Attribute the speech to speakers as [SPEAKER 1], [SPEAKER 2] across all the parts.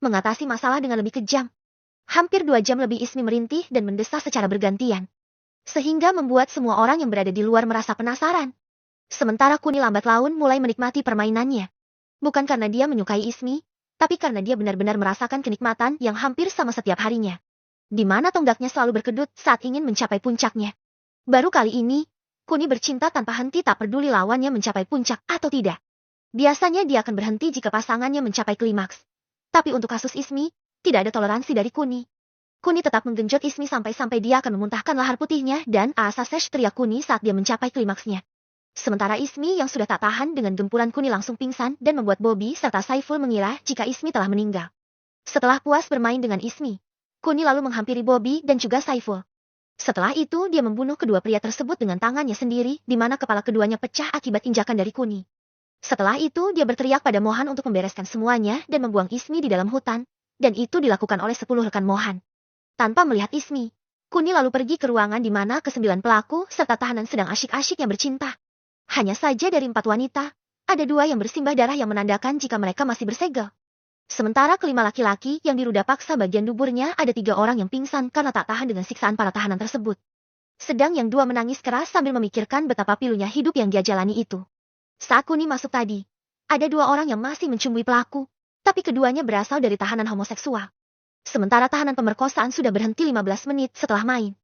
[SPEAKER 1] mengatasi masalah dengan lebih kejam. Hampir 2 jam lebih Ismi merintih dan mendesah secara bergantian. Sehingga membuat semua orang yang berada di luar merasa penasaran. Sementara Kuni lambat laun mulai menikmati permainannya. Bukan karena dia menyukai Ismi, tapi karena dia benar-benar merasakan kenikmatan yang hampir sama setiap harinya. Di mana tonggaknya selalu berkedut saat ingin mencapai puncaknya. Baru kali ini, Kuni bercinta tanpa henti tak peduli lawannya mencapai puncak atau tidak. Biasanya dia akan berhenti jika pasangannya mencapai klimaks. Tapi untuk kasus Ismi, tidak ada toleransi dari Kuni. Kuni tetap menggenjot Ismi sampai-sampai dia akan memuntahkan lahar putihnya dan Asasesh teriak Kuni saat dia mencapai klimaksnya. Sementara Ismi yang sudah tak tahan dengan gempuran Kuni langsung pingsan dan membuat Bobby serta Saiful mengira jika Ismi telah meninggal. Setelah puas bermain dengan Ismi, Kuni lalu menghampiri Bobby dan juga Saiful. Setelah itu dia membunuh kedua pria tersebut dengan tangannya sendiri di mana kepala keduanya pecah akibat injakan dari Kuni. Setelah itu dia berteriak pada Mohan untuk membereskan semuanya dan membuang Ismi di dalam hutan. Dan itu dilakukan oleh 10 rekan Mohan. Tanpa melihat Ismi, Kuni lalu pergi ke ruangan di mana ke-9 pelaku serta tahanan sedang asyik-asyiknya bercinta. Hanya saja dari 4 wanita, ada 2 yang bersimbah darah yang menandakan jika mereka masih bersegel. Sementara kelima laki-laki yang diruda paksa bagian duburnya ada 3 orang yang pingsan karena tak tahan dengan siksaan para tahanan tersebut. Sedang yang 2 menangis keras sambil memikirkan betapa pilunya hidup yang dia jalani itu. Saat Kuni masuk tadi, ada 2 orang yang masih mencumbuhi pelaku. Tapi keduanya berasal dari tahanan homoseksual. Sementara tahanan pemerkosaan sudah berhenti 15 menit setelah main.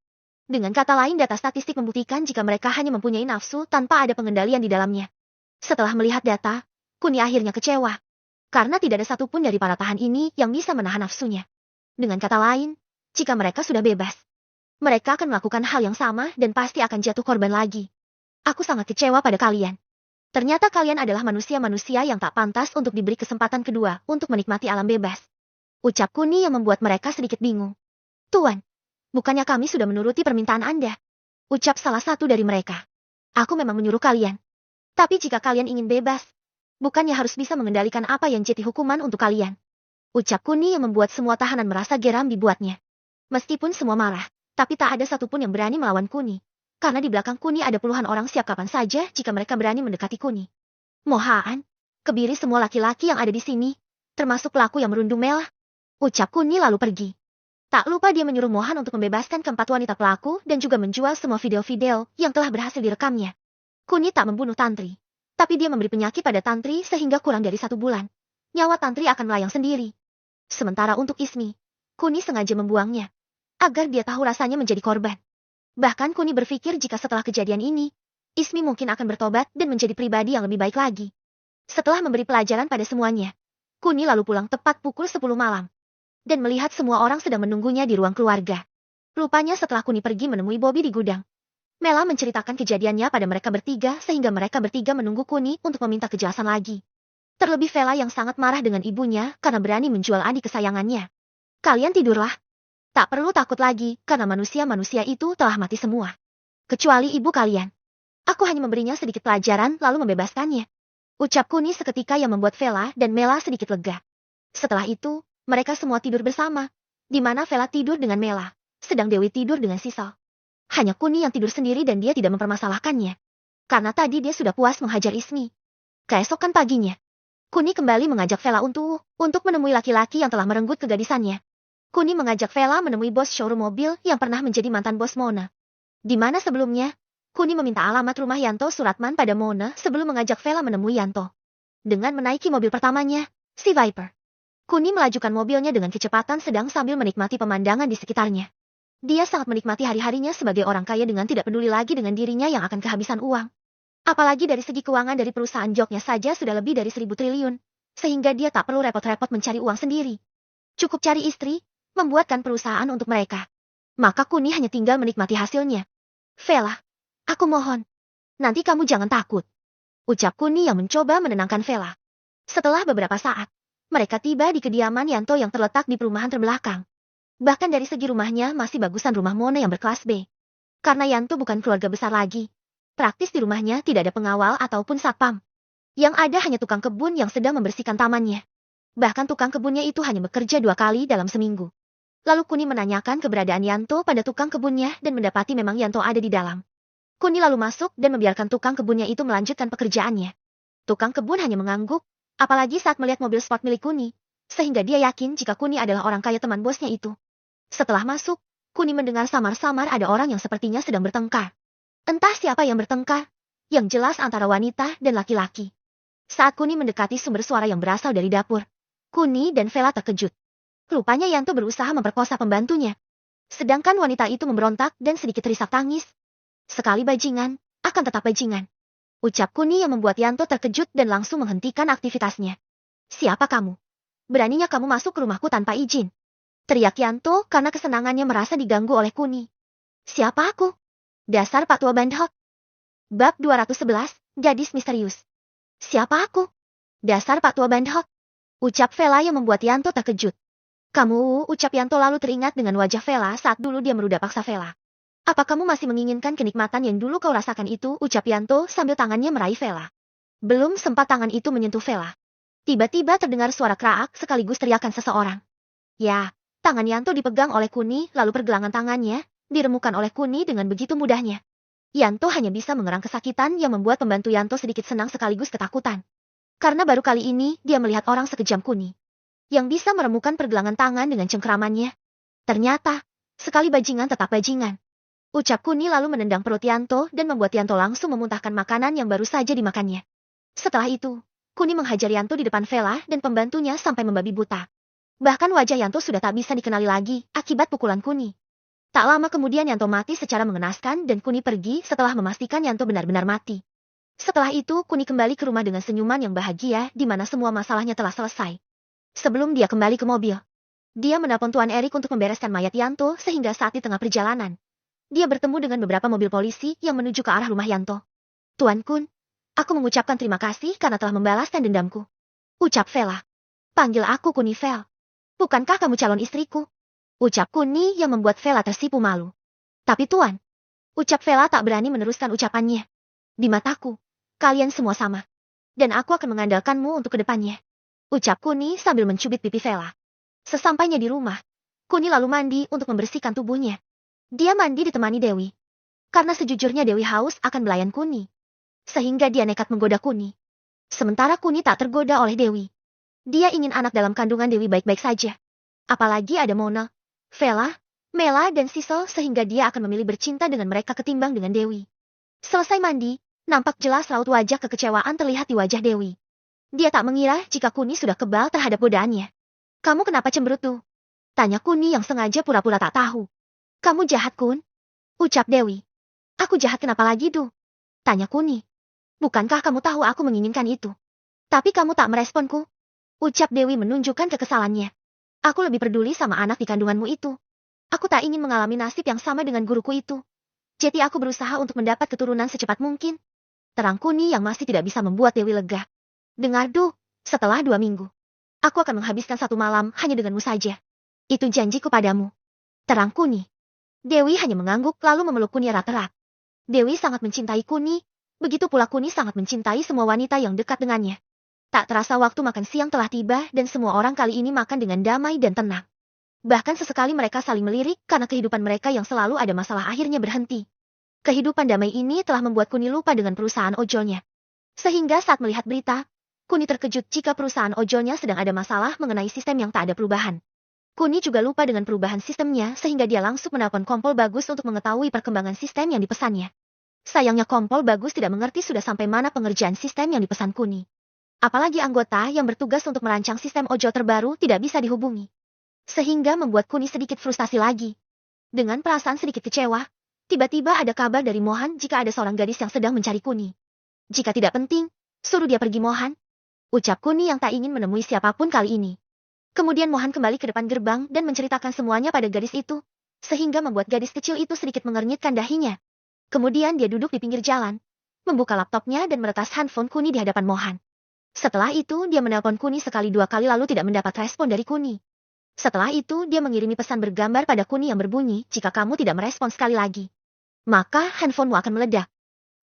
[SPEAKER 1] Dengan kata lain data statistik membuktikan jika mereka hanya mempunyai nafsu tanpa ada pengendalian di dalamnya. Setelah melihat data, Kuni akhirnya kecewa. Karena tidak ada satupun dari para tahan ini yang bisa menahan nafsunya. Dengan kata lain, jika mereka sudah bebas, mereka akan melakukan hal yang sama dan pasti akan jatuh korban lagi. Aku sangat kecewa pada kalian. Ternyata kalian adalah manusia-manusia yang tak pantas untuk diberi kesempatan kedua untuk menikmati alam bebas. Ucap Kuni yang membuat mereka sedikit bingung. Tuan, bukannya kami sudah menuruti permintaan Anda? Ucap salah satu dari mereka. Aku memang menyuruh kalian. Tapi jika kalian ingin bebas, bukannya harus bisa mengendalikan apa yang jadi hukuman untuk kalian? Ucap Kuni yang membuat semua tahanan merasa geram dibuatnya. Meskipun semua marah, tapi tak ada satupun yang berani melawan Kuni. Karena di belakang Kuni ada puluhan orang siap kapan saja jika mereka berani mendekati Kuni. Mohan, kebiri semua laki-laki yang ada di sini, termasuk pelaku yang merundung Mela. Ucap Kuni lalu pergi. Tak lupa dia menyuruh Mohan untuk membebaskan keempat wanita pelaku dan juga menjual semua video-video yang telah berhasil direkamnya. Kuni tak membunuh Tantri, tapi dia memberi penyakit pada Tantri sehingga kurang dari 1 bulan. Nyawa Tantri akan melayang sendiri. Sementara untuk Ismi, Kuni sengaja membuangnya, agar dia tahu rasanya menjadi korban. Bahkan Kuni berpikir jika setelah kejadian ini, Ismi mungkin akan bertobat dan menjadi pribadi yang lebih baik lagi. Setelah memberi pelajaran pada semuanya, Kuni lalu pulang tepat pukul 10 malam. Dan melihat semua orang sedang menunggunya di ruang keluarga. Rupanya setelah Kuni pergi menemui Bobby di gudang, Mela menceritakan kejadiannya pada mereka bertiga sehingga mereka bertiga menunggu Kuni untuk meminta kejelasan lagi. Terlebih Vela yang sangat marah dengan ibunya karena berani menjual adik kesayangannya. Kalian tidurlah. Tak perlu takut lagi, karena manusia-manusia itu telah mati semua. Kecuali ibu kalian. Aku hanya memberinya sedikit pelajaran lalu membebaskannya. Ucap Kuni seketika yang membuat Vela dan Mela sedikit lega. Setelah itu, mereka semua tidur bersama. Di mana Vela tidur dengan Mela, sedang Dewi tidur dengan Sisal. Hanya Kuni yang tidur sendiri dan dia tidak mempermasalahkannya. Karena tadi dia sudah puas menghajar Ismi. Keesokan paginya, Kuni kembali mengajak Vela untuk menemui laki-laki yang telah merenggut kegadisannya. Kuni mengajak Vela menemui bos showroom mobil yang pernah menjadi mantan bos Mona. Di mana sebelumnya, Kuni meminta alamat rumah Yanto Suratman pada Mona sebelum mengajak Vela menemui Yanto. Dengan menaiki mobil pertamanya, si Viper, Kuni melajukan mobilnya dengan kecepatan sedang sambil menikmati pemandangan di sekitarnya. Dia sangat menikmati hari-harinya sebagai orang kaya dengan tidak peduli lagi dengan dirinya yang akan kehabisan uang. Apalagi dari segi keuangan dari perusahaan joknya saja sudah lebih dari 1.000 triliun, sehingga dia tak perlu repot-repot mencari uang sendiri. Cukup cari istri, membuatkan perusahaan untuk mereka. Maka Kuni hanya tinggal menikmati hasilnya. Vela, aku mohon. Nanti kamu jangan takut. Ucap Kuni yang mencoba menenangkan Vela. Setelah beberapa saat, mereka tiba di kediaman Yanto yang terletak di perumahan terbelakang. Bahkan dari segi rumahnya masih bagusan rumah Mona yang berkelas B. Karena Yanto bukan keluarga besar lagi. Praktis di rumahnya tidak ada pengawal ataupun satpam. Yang ada hanya tukang kebun yang sedang membersihkan tamannya. Bahkan tukang kebunnya itu hanya bekerja 2 kali dalam seminggu. Lalu Kuni menanyakan keberadaan Yanto pada tukang kebunnya dan mendapati memang Yanto ada di dalam. Kuni lalu masuk dan membiarkan tukang kebunnya itu melanjutkan pekerjaannya. Tukang kebun hanya mengangguk, apalagi saat melihat mobil sport milik Kuni. Sehingga dia yakin jika Kuni adalah orang kaya teman bosnya itu. Setelah masuk, Kuni mendengar samar-samar ada orang yang sepertinya sedang bertengkar. Entah siapa yang bertengkar, yang jelas antara wanita dan laki-laki. Saat Kuni mendekati sumber suara yang berasal dari dapur, Kuni dan Vela terkejut. Rupanya Yanto berusaha memperkosa pembantunya. Sedangkan wanita itu memberontak dan sedikit terisak tangis. Sekali bajingan, akan tetap bajingan. Ucap Kuni yang membuat Yanto terkejut dan langsung menghentikan aktivitasnya. Siapa kamu? Beraninya kamu masuk ke rumahku tanpa izin? Teriak Yanto karena kesenangannya merasa diganggu oleh Kuni. Siapa aku? Dasar Pak Tua Bandhok. Bab 211, Gadis Misterius. Siapa aku? Dasar Pak Tua Bandhok. Ucap Vela yang membuat Yanto terkejut. Kamu, ucap Yanto lalu teringat dengan wajah Vela saat dulu dia meruda paksa Vela. Apa kamu masih menginginkan kenikmatan yang dulu kau rasakan itu, ucap Yanto sambil tangannya meraih Vela. Belum sempat tangan itu menyentuh Vela. Tiba-tiba terdengar suara kraak sekaligus teriakan seseorang. Ya, tangan Yanto dipegang oleh Kuni lalu pergelangan tangannya diremukan oleh Kuni dengan begitu mudahnya. Yanto hanya bisa mengerang kesakitan yang membuat pembantu Yanto sedikit senang sekaligus ketakutan. Karena baru kali ini dia melihat orang sekejam Kuni yang bisa meremukan pergelangan tangan dengan cengkeramannya. Ternyata, sekali bajingan tetap bajingan. Ucap Kuni lalu menendang perut Yanto dan membuat Yanto langsung memuntahkan makanan yang baru saja dimakannya. Setelah itu, Kuni menghajar Yanto di depan Vela dan pembantunya sampai membabi buta. Bahkan wajah Yanto sudah tak bisa dikenali lagi akibat pukulan Kuni. Tak lama kemudian Yanto mati secara mengenaskan dan Kuni pergi setelah memastikan Yanto benar-benar mati. Setelah itu Kuni kembali ke rumah dengan senyuman yang bahagia di mana semua masalahnya telah selesai. Sebelum dia kembali ke mobil, dia menelpon Tuan Erik untuk membereskan mayat Yanto sehingga saat di tengah perjalanan, dia bertemu dengan beberapa mobil polisi yang menuju ke arah rumah Yanto. Tuan Kun, aku mengucapkan terima kasih karena telah membalaskan dendamku. Ucap Vela. Panggil aku Kuni Vel. Bukankah kamu calon istriku? Ucap Kuni yang membuat Vela tersipu malu. Tapi Tuan, ucap Vela tak berani meneruskan ucapannya. Di mataku, kalian semua sama. Dan aku akan mengandalkanmu untuk kedepannya. Ucap Kuni sambil mencubit pipi Vela. Sesampainya di rumah, Kuni lalu mandi untuk membersihkan tubuhnya. Dia mandi ditemani Dewi. Karena sejujurnya Dewi haus akan belayan Kuni. Sehingga dia nekat menggoda Kuni. Sementara Kuni tak tergoda oleh Dewi. Dia ingin anak dalam kandungan Dewi baik-baik saja. Apalagi ada Mona, Vela, Mela dan Sisel sehingga dia akan memilih bercinta dengan mereka ketimbang dengan Dewi. Selesai mandi, nampak jelas raut wajah kekecewaan terlihat di wajah Dewi. Dia tak mengira jika Kuni sudah kebal terhadap godaannya. Kamu kenapa cemberut tuh? Tanya Kuni yang sengaja pura-pura tak tahu. Kamu jahat Kun? Ucap Dewi. Aku jahat kenapa lagi tuh? Tanya Kuni. Bukankah kamu tahu aku menginginkan itu? Tapi kamu tak meresponku. Ucap Dewi menunjukkan kekesalannya. Aku lebih peduli sama anak di kandunganmu itu. Aku tak ingin mengalami nasib yang sama dengan guruku itu. Jadi aku berusaha untuk mendapat keturunan secepat mungkin. Terang Kuni yang masih tidak bisa membuat Dewi lega. Dengar Du, setelah 2 minggu, aku akan menghabiskan 1 malam hanya denganmu saja. Itu janjiku padamu. Terang Kuni. Dewi hanya mengangguk lalu memeluk Kuni erat-erat. Dewi sangat mencintai Kuni, begitu pula Kuni sangat mencintai semua wanita yang dekat dengannya. Tak terasa waktu makan siang telah tiba dan semua orang kali ini makan dengan damai dan tenang. Bahkan sesekali mereka saling melirik karena kehidupan mereka yang selalu ada masalah akhirnya berhenti. Kehidupan damai ini telah membuat Kuni lupa dengan perusahaan ojolnya. Sehingga saat melihat berita, Kuni terkejut jika perusahaan ojolnya sedang ada masalah mengenai sistem yang tak ada perubahan. Kuni juga lupa dengan perubahan sistemnya sehingga dia langsung menelpon Kompol Bagus untuk mengetahui perkembangan sistem yang dipesannya. Sayangnya Kompol Bagus tidak mengerti sudah sampai mana pengerjaan sistem yang dipesan Kuni. Apalagi anggota yang bertugas untuk merancang sistem ojol terbaru tidak bisa dihubungi. Sehingga membuat Kuni sedikit frustasi lagi. Dengan perasaan sedikit kecewa, tiba-tiba ada kabar dari Mohan jika ada seorang gadis yang sedang mencari Kuni. Jika tidak penting, suruh dia pergi Mohan. Ucap Kuni yang tak ingin menemui siapapun kali ini. Kemudian Mohan kembali ke depan gerbang dan menceritakan semuanya pada gadis itu, sehingga membuat gadis kecil itu sedikit mengernyitkan dahinya. Kemudian dia duduk di pinggir jalan, membuka laptopnya dan meretas handphone Kuni di hadapan Mohan. Setelah itu dia menelpon Kuni sekali 2 kali lalu tidak mendapat respon dari Kuni. Setelah itu dia mengirimi pesan bergambar pada Kuni yang berbunyi, jika kamu tidak merespon sekali lagi, maka handphonemu akan meledak.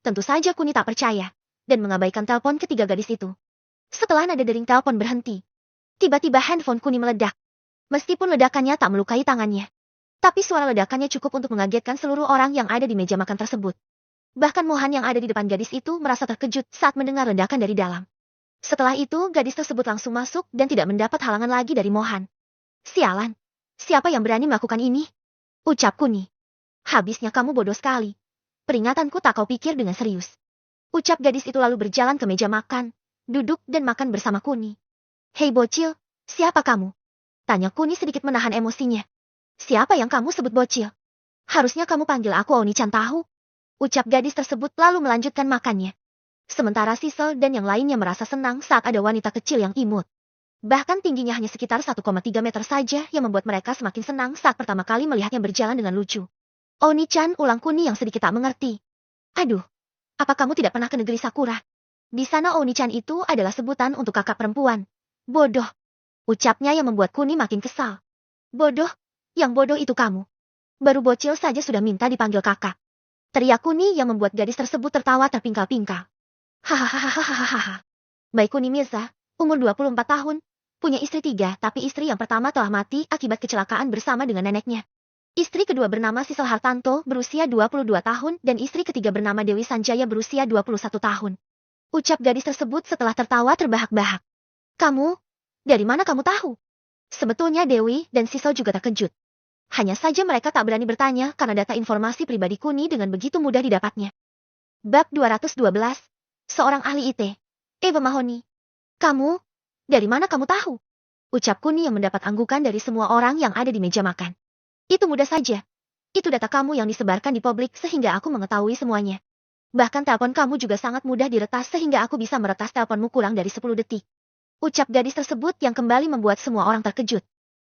[SPEAKER 1] Tentu saja Kuni tak percaya, dan mengabaikan telepon ketiga gadis itu. Setelah nada dering telepon berhenti, tiba-tiba handphone Kuni meledak. Meskipun ledakannya tak melukai tangannya, tapi suara ledakannya cukup untuk mengagetkan seluruh orang yang ada di meja makan tersebut. Bahkan Mohan yang ada di depan gadis itu merasa terkejut saat mendengar ledakan dari dalam. Setelah itu gadis tersebut langsung masuk dan tidak mendapat halangan lagi dari Mohan. Sialan, siapa yang berani melakukan ini? Ucap Kuni. Habisnya kamu bodoh sekali. Peringatanku tak kau pikir dengan serius. Ucap gadis itu lalu berjalan ke meja makan, duduk dan makan bersama Kuni. Hei bocil, siapa kamu? Tanya Kuni sedikit menahan emosinya. Siapa yang kamu sebut bocil? Harusnya kamu panggil aku Oni-chan tahu. Ucap gadis tersebut lalu melanjutkan makannya. Sementara Sisel dan yang lainnya merasa senang saat ada wanita kecil yang imut. Bahkan tingginya hanya sekitar 1,3 meter saja yang membuat mereka semakin senang saat pertama kali melihatnya berjalan dengan lucu. Oni-chan, ulang Kuni yang sedikit tak mengerti. Aduh, apa kamu tidak pernah ke negeri Sakura? Di sana Oni-chan itu adalah sebutan untuk kakak perempuan. Bodoh. Ucapnya yang membuat Kuni makin kesal. Bodoh? Yang bodoh itu kamu. Baru bocil saja sudah minta dipanggil kakak. Teriak Kuni yang membuat gadis tersebut tertawa terpingkal-pingkal. Hahaha. Baik Kuni Mirza, umur 24 tahun, punya istri 3, tapi istri yang pertama telah mati akibat kecelakaan bersama dengan neneknya. Istri kedua bernama Sisel Hartanto berusia 22 tahun dan istri ketiga bernama Dewi Sanjaya berusia 21 tahun. Ucap gadis tersebut setelah tertawa terbahak-bahak. Kamu? Dari mana kamu tahu? Sebetulnya Dewi dan Sisel juga terkejut. Hanya saja mereka tak berani bertanya karena data informasi pribadi Kuni dengan begitu mudah didapatnya. Bab 212. Seorang ahli IT. Eva Mahoni. Kamu? Dari mana kamu tahu? Ucap Kuni yang mendapat anggukan dari semua orang yang ada di meja makan. Itu mudah saja. Itu data kamu yang disebarkan di publik sehingga aku mengetahui semuanya. Bahkan telepon kamu juga sangat mudah diretas sehingga aku bisa meretas teleponmu kurang dari 10 detik. Ucap gadis tersebut yang kembali membuat semua orang terkejut.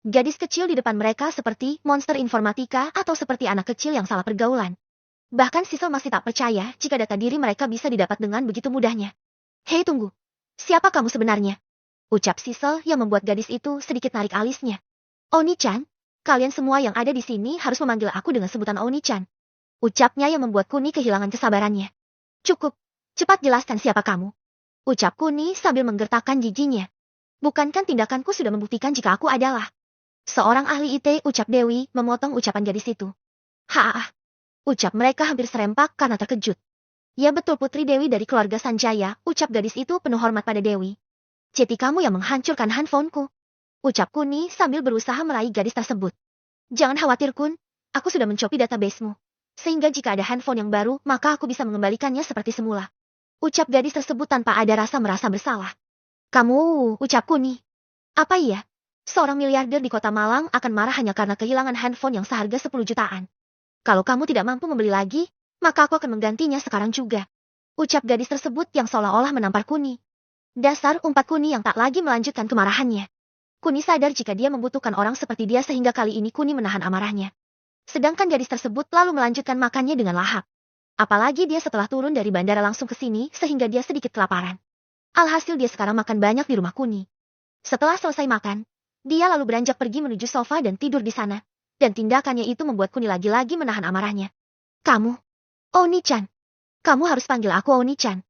[SPEAKER 1] Gadis kecil di depan mereka seperti monster informatika atau seperti anak kecil yang salah pergaulan. Bahkan Sisel masih tak percaya jika data diri mereka bisa didapat dengan begitu mudahnya. Hei tunggu, siapa kamu sebenarnya? Ucap Sisel yang membuat gadis itu sedikit narik alisnya. Oni-chan, kalian semua yang ada di sini harus memanggil aku dengan sebutan Oni-chan. Ucapnya yang membuat Kuni kehilangan kesabarannya. Cukup, cepat jelaskan siapa kamu. Ucap Kuni sambil menggertakkan giginya. Bukankah tindakanku sudah membuktikan jika aku adalah seorang ahli IT, ucap Dewi memotong ucapan gadis itu. Haah. Ucap mereka hampir serempak karena terkejut. Ya betul putri Dewi dari keluarga Sanjaya, ucap gadis itu penuh hormat pada Dewi. Jadi kamu yang menghancurkan handphoneku. Ucap Kuni sambil berusaha meraih gadis tersebut. Jangan khawatir Kun, aku sudah mencopi databasemu. Sehingga jika ada handphone yang baru, maka aku bisa mengembalikannya seperti semula. Ucap gadis tersebut tanpa ada rasa merasa bersalah. Kamu, ucap Kuni. Apa iya? Seorang miliarder di kota Malang akan marah hanya karena kehilangan handphone yang seharga 10 jutaan. Kalau kamu tidak mampu membeli lagi, maka aku akan menggantinya sekarang juga. Ucap gadis tersebut yang seolah-olah menampar Kuni. Dasar umpat Kuni yang tak lagi melanjutkan kemarahannya. Kuni sadar jika dia membutuhkan orang seperti dia sehingga kali ini Kuni menahan amarahnya. Sedangkan gadis tersebut lalu melanjutkan makannya dengan lahap. Apalagi dia setelah turun dari bandara langsung ke sini sehingga dia sedikit kelaparan. Alhasil dia sekarang makan banyak di rumah Kuni. Setelah selesai makan, dia lalu beranjak pergi menuju sofa dan tidur di sana. Dan tindakannya itu membuat Kuni lagi-lagi menahan amarahnya. Kamu, Oni-chan. Kamu harus panggil aku Oni-chan.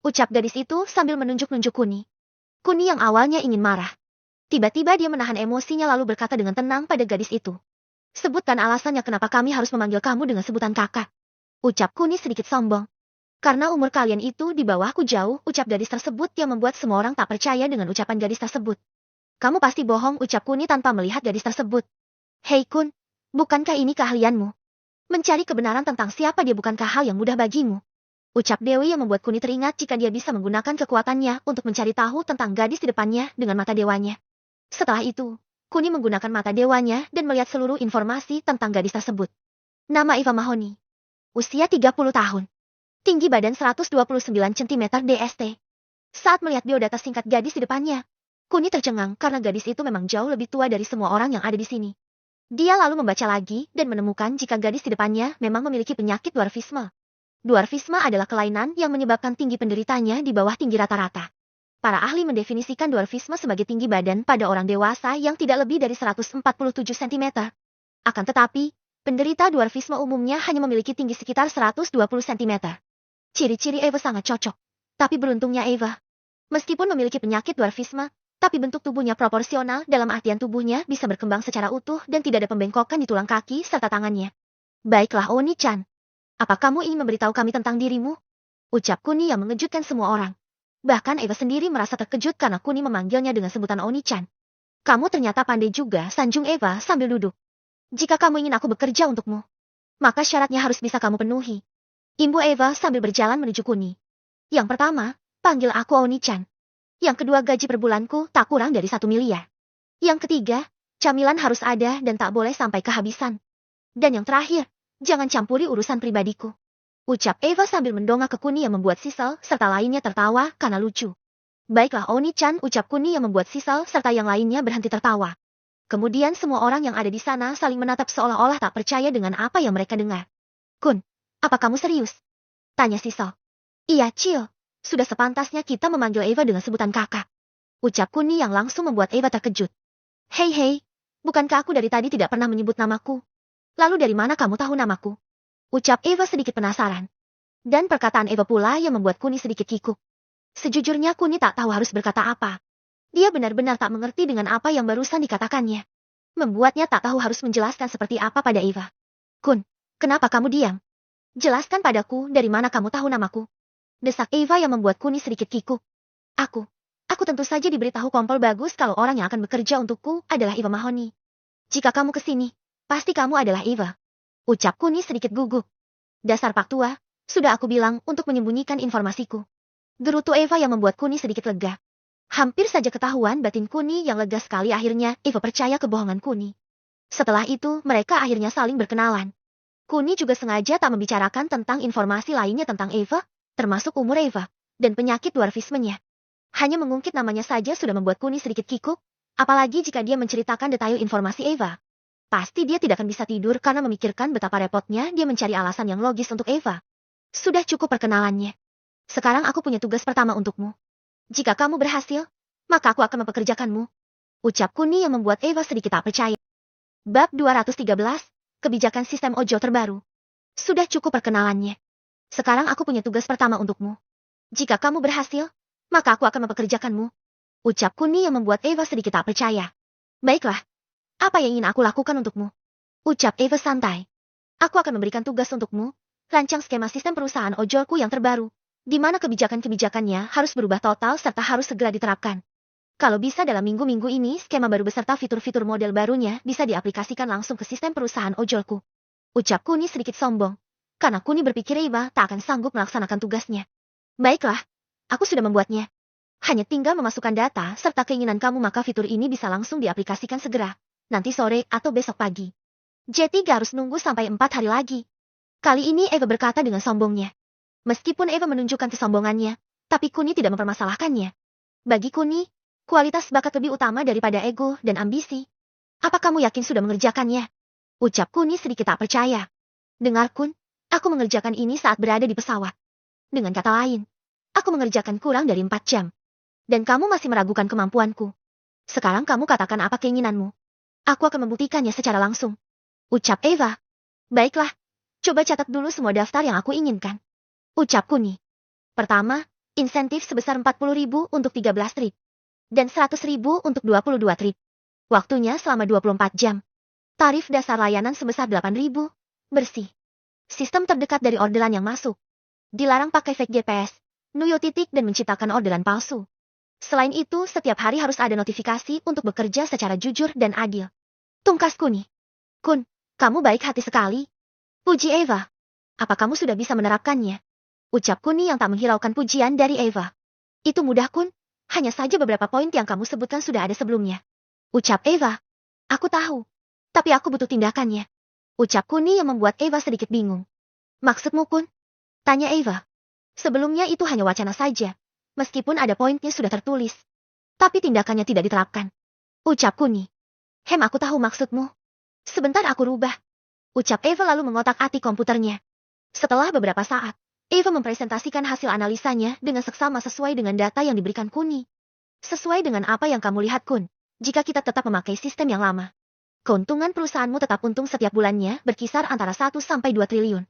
[SPEAKER 1] Ucap gadis itu sambil menunjuk-nunjuk Kuni. Kuni yang awalnya ingin marah. Tiba-tiba dia menahan emosinya lalu berkata dengan tenang pada gadis itu. Sebutkan alasannya kenapa kami harus memanggil kamu dengan sebutan kakak. Ucap Kuni sedikit sombong. Karena umur kalian itu di bawahku jauh, ucap gadis tersebut yang membuat semua orang tak percaya dengan ucapan gadis tersebut. Kamu pasti bohong, ucap Kuni tanpa melihat gadis tersebut. Hei Kun, bukankah ini keahlianmu? Mencari kebenaran tentang siapa dia bukankah hal yang mudah bagimu? Ucap Dewi yang membuat Kuni teringat jika dia bisa menggunakan kekuatannya untuk mencari tahu tentang gadis di depannya dengan mata dewanya. Setelah itu, Kuni menggunakan mata dewanya dan melihat seluruh informasi tentang gadis tersebut. Nama Eva Mahoni. Usia 30 tahun. Tinggi badan 129 cm DST. Saat melihat biodata singkat gadis di depannya, Kuni tercengang karena gadis itu memang jauh lebih tua dari semua orang yang ada di sini. Dia lalu membaca lagi dan menemukan jika gadis di depannya memang memiliki penyakit dwarfisme. Dwarfisme adalah kelainan yang menyebabkan tinggi penderitanya di bawah tinggi rata-rata. Para ahli mendefinisikan dwarfisme sebagai tinggi badan pada orang dewasa yang tidak lebih dari 147 cm. Akan tetapi, penderita dwarfisme umumnya hanya memiliki tinggi sekitar 120 cm. Ciri-ciri Eva sangat cocok. Tapi beruntungnya Eva, meskipun memiliki penyakit dwarfisme, tapi bentuk tubuhnya proporsional dalam artian tubuhnya bisa berkembang secara utuh dan tidak ada pembengkokan di tulang kaki serta tangannya. Baiklah Oni-chan. Apa kamu ingin memberitahu kami tentang dirimu? Ucap Kuni yang mengejutkan semua orang. Bahkan Eva sendiri merasa terkejut karena Kuni memanggilnya dengan sebutan Oni-chan. Kamu ternyata pandai juga, sanjung Eva sambil duduk. Jika kamu ingin aku bekerja untukmu, maka syaratnya harus bisa kamu penuhi. Imbu Eva sambil berjalan menuju Kuni. Yang pertama, panggil aku Oni-chan. Yang kedua, gaji per bulanku tak kurang dari 1 miliar. Yang ketiga, camilan harus ada dan tak boleh sampai kehabisan. Dan yang terakhir, jangan campuri urusan pribadiku. Ucap Eva sambil mendongak ke Kuni yang membuat Sisal serta lainnya tertawa karena lucu. Baiklah Oni-chan, ucap Kuni yang membuat Sisal serta yang lainnya berhenti tertawa. Kemudian semua orang yang ada di sana saling menatap seolah-olah tak percaya dengan apa yang mereka dengar. Kun, apa kamu serius? Tanya Sisal. Iya, Cio. Sudah sepantasnya kita memanggil Eva dengan sebutan kakak. Ucap Kuni yang langsung membuat Eva terkejut. Hei, bukankah aku dari tadi tidak pernah menyebut namaku? Lalu dari mana kamu tahu namaku? Ucap Eva sedikit penasaran. Dan perkataan Eva pula yang membuat Kuni sedikit kikuk. Sejujurnya Kuni tak tahu harus berkata apa. Dia benar-benar tak mengerti dengan apa yang barusan dikatakannya. Membuatnya tak tahu harus menjelaskan seperti apa pada Eva. Kun, kenapa kamu diam? Jelaskan padaku dari mana kamu tahu namaku. Desak Eva yang membuat Kuni sedikit kikuk. Aku tentu saja diberitahu kompol bagus kalau orang yang akan bekerja untukku adalah Eva Mahoni. Jika kamu kesini, pasti kamu adalah Eva. Ucap Kuni sedikit gugup. Dasar Pak Tua, sudah aku bilang untuk menyembunyikan informasiku. Gerutu Eva yang membuat Kuni sedikit lega. Hampir saja ketahuan batin Kuni yang lega sekali akhirnya Eva percaya kebohongan Kuni. Setelah itu mereka akhirnya saling berkenalan. Kuni juga sengaja tak membicarakan tentang informasi lainnya tentang Eva, termasuk umur Eva, dan penyakit dwarfismenya. Hanya mengungkit namanya saja sudah membuat Kuni sedikit kikuk, apalagi jika dia menceritakan detail informasi Eva. Pasti dia tidak akan bisa tidur karena memikirkan betapa repotnya dia mencari alasan yang logis untuk Eva. Sudah cukup perkenalannya. Sekarang aku punya tugas pertama untukmu. Jika kamu berhasil, maka aku akan mempekerjakanmu. Ucap Kuni yang membuat Eva sedikit tak percaya. Bab 213, Kebijakan Sistem Ojo Terbaru. Sudah cukup perkenalannya. Sekarang aku punya tugas pertama untukmu. Jika kamu berhasil, maka aku akan mempekerjakanmu. Ucap Kuni yang membuat Eva sedikit tak percaya. Baiklah. Apa yang ingin aku lakukan untukmu? Ucap Eva santai. Aku akan memberikan tugas untukmu, rancang skema sistem perusahaan ojolku yang terbaru, di mana kebijakan-kebijakannya harus berubah total serta harus segera diterapkan. Kalau bisa dalam minggu-minggu ini, skema baru beserta fitur-fitur model barunya bisa diaplikasikan langsung ke sistem perusahaan ojolku. Ucap Kuni sedikit sombong, karena Kuni berpikir Eva tak akan sanggup melaksanakan tugasnya. Baiklah, aku sudah membuatnya. Hanya tinggal memasukkan data serta keinginan kamu maka fitur ini bisa langsung diaplikasikan segera. Nanti sore atau besok pagi. J3 harus nunggu sampai 4 hari lagi. Kali ini Eva berkata dengan sombongnya. Meskipun Eva menunjukkan kesombongannya, tapi Kuni tidak mempermasalahkannya. Bagi Kuni, kualitas bakat lebih utama daripada ego dan ambisi. Apa kamu yakin sudah mengerjakannya? Ucap Kuni sedikit tak percaya. Dengar Kun, aku mengerjakan ini saat berada di pesawat. Dengan kata lain, aku mengerjakan kurang dari 4 jam. Dan kamu masih meragukan kemampuanku. Sekarang kamu katakan apa keinginanmu. Aku akan membuktikannya secara langsung. Ucap Eva. Baiklah, coba catat dulu semua daftar yang aku inginkan. Ucap Kuni. Pertama, insentif sebesar 40.000 untuk 13 trip. Dan 100.000 untuk 22 trip. Waktunya selama 24 jam. Tarif dasar layanan sebesar 8.000, bersih. Sistem terdekat dari orderan yang masuk. Dilarang pakai fake GPS, nuyo titik dan menciptakan orderan palsu. Selain itu, setiap hari harus ada notifikasi untuk bekerja secara jujur dan adil. Tungkas Kuni. Kun, kamu baik hati sekali. Puji Eva. Apa kamu sudah bisa menerapkannya? Ucap Kuni yang tak menghiraukan pujian dari Eva. Itu mudah Kun, hanya saja beberapa poin yang kamu sebutkan sudah ada sebelumnya. Ucap Eva. Aku tahu. Tapi aku butuh tindakannya. Ucap Kuni yang membuat Eva sedikit bingung. Maksudmu Kun? Tanya Eva. Sebelumnya itu hanya wacana saja. Meskipun ada poinnya sudah tertulis. Tapi tindakannya tidak diterapkan. Ucap Kuni. Aku tahu maksudmu. Sebentar aku rubah. Ucap Eva lalu mengotak-atik komputernya. Setelah beberapa saat, Eva mempresentasikan hasil analisanya dengan seksama sesuai dengan data yang diberikan Kuni. Sesuai dengan apa yang kamu lihat Kun, jika kita tetap memakai sistem yang lama. Keuntungan perusahaanmu tetap untung setiap bulannya berkisar antara 1 sampai 2 triliun.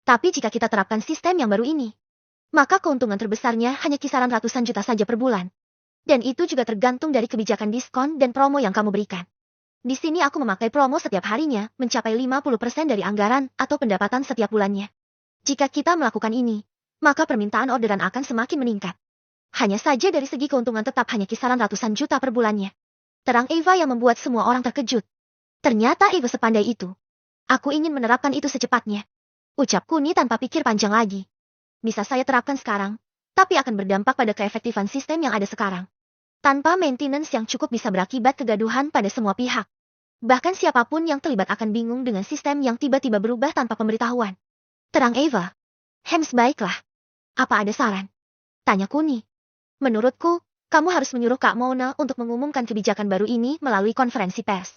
[SPEAKER 1] Tapi jika kita terapkan sistem yang baru ini, maka keuntungan terbesarnya hanya kisaran ratusan juta saja per bulan. Dan itu juga tergantung dari kebijakan diskon dan promo yang kamu berikan. Di sini aku memakai promo setiap harinya mencapai 50% dari anggaran atau pendapatan setiap bulannya. Jika kita melakukan ini, maka permintaan orderan akan semakin meningkat. Hanya saja dari segi keuntungan tetap hanya kisaran ratusan juta per bulannya. Terang Eva yang membuat semua orang terkejut. Ternyata Eva sepandai itu. Aku ingin menerapkan itu secepatnya. Ucap Kuni tanpa pikir panjang lagi. Bisa saya terapkan sekarang, tapi akan berdampak pada keefektifan sistem yang ada sekarang. Tanpa maintenance yang cukup bisa berakibat kegaduhan pada semua pihak. Bahkan siapapun yang terlibat akan bingung dengan sistem yang tiba-tiba berubah tanpa pemberitahuan. Terang Eva. Hems, baiklah. Apa ada saran? Tanya Kuni. Menurutku, kamu harus menyuruh Kak Mona untuk mengumumkan kebijakan baru ini melalui konferensi pers.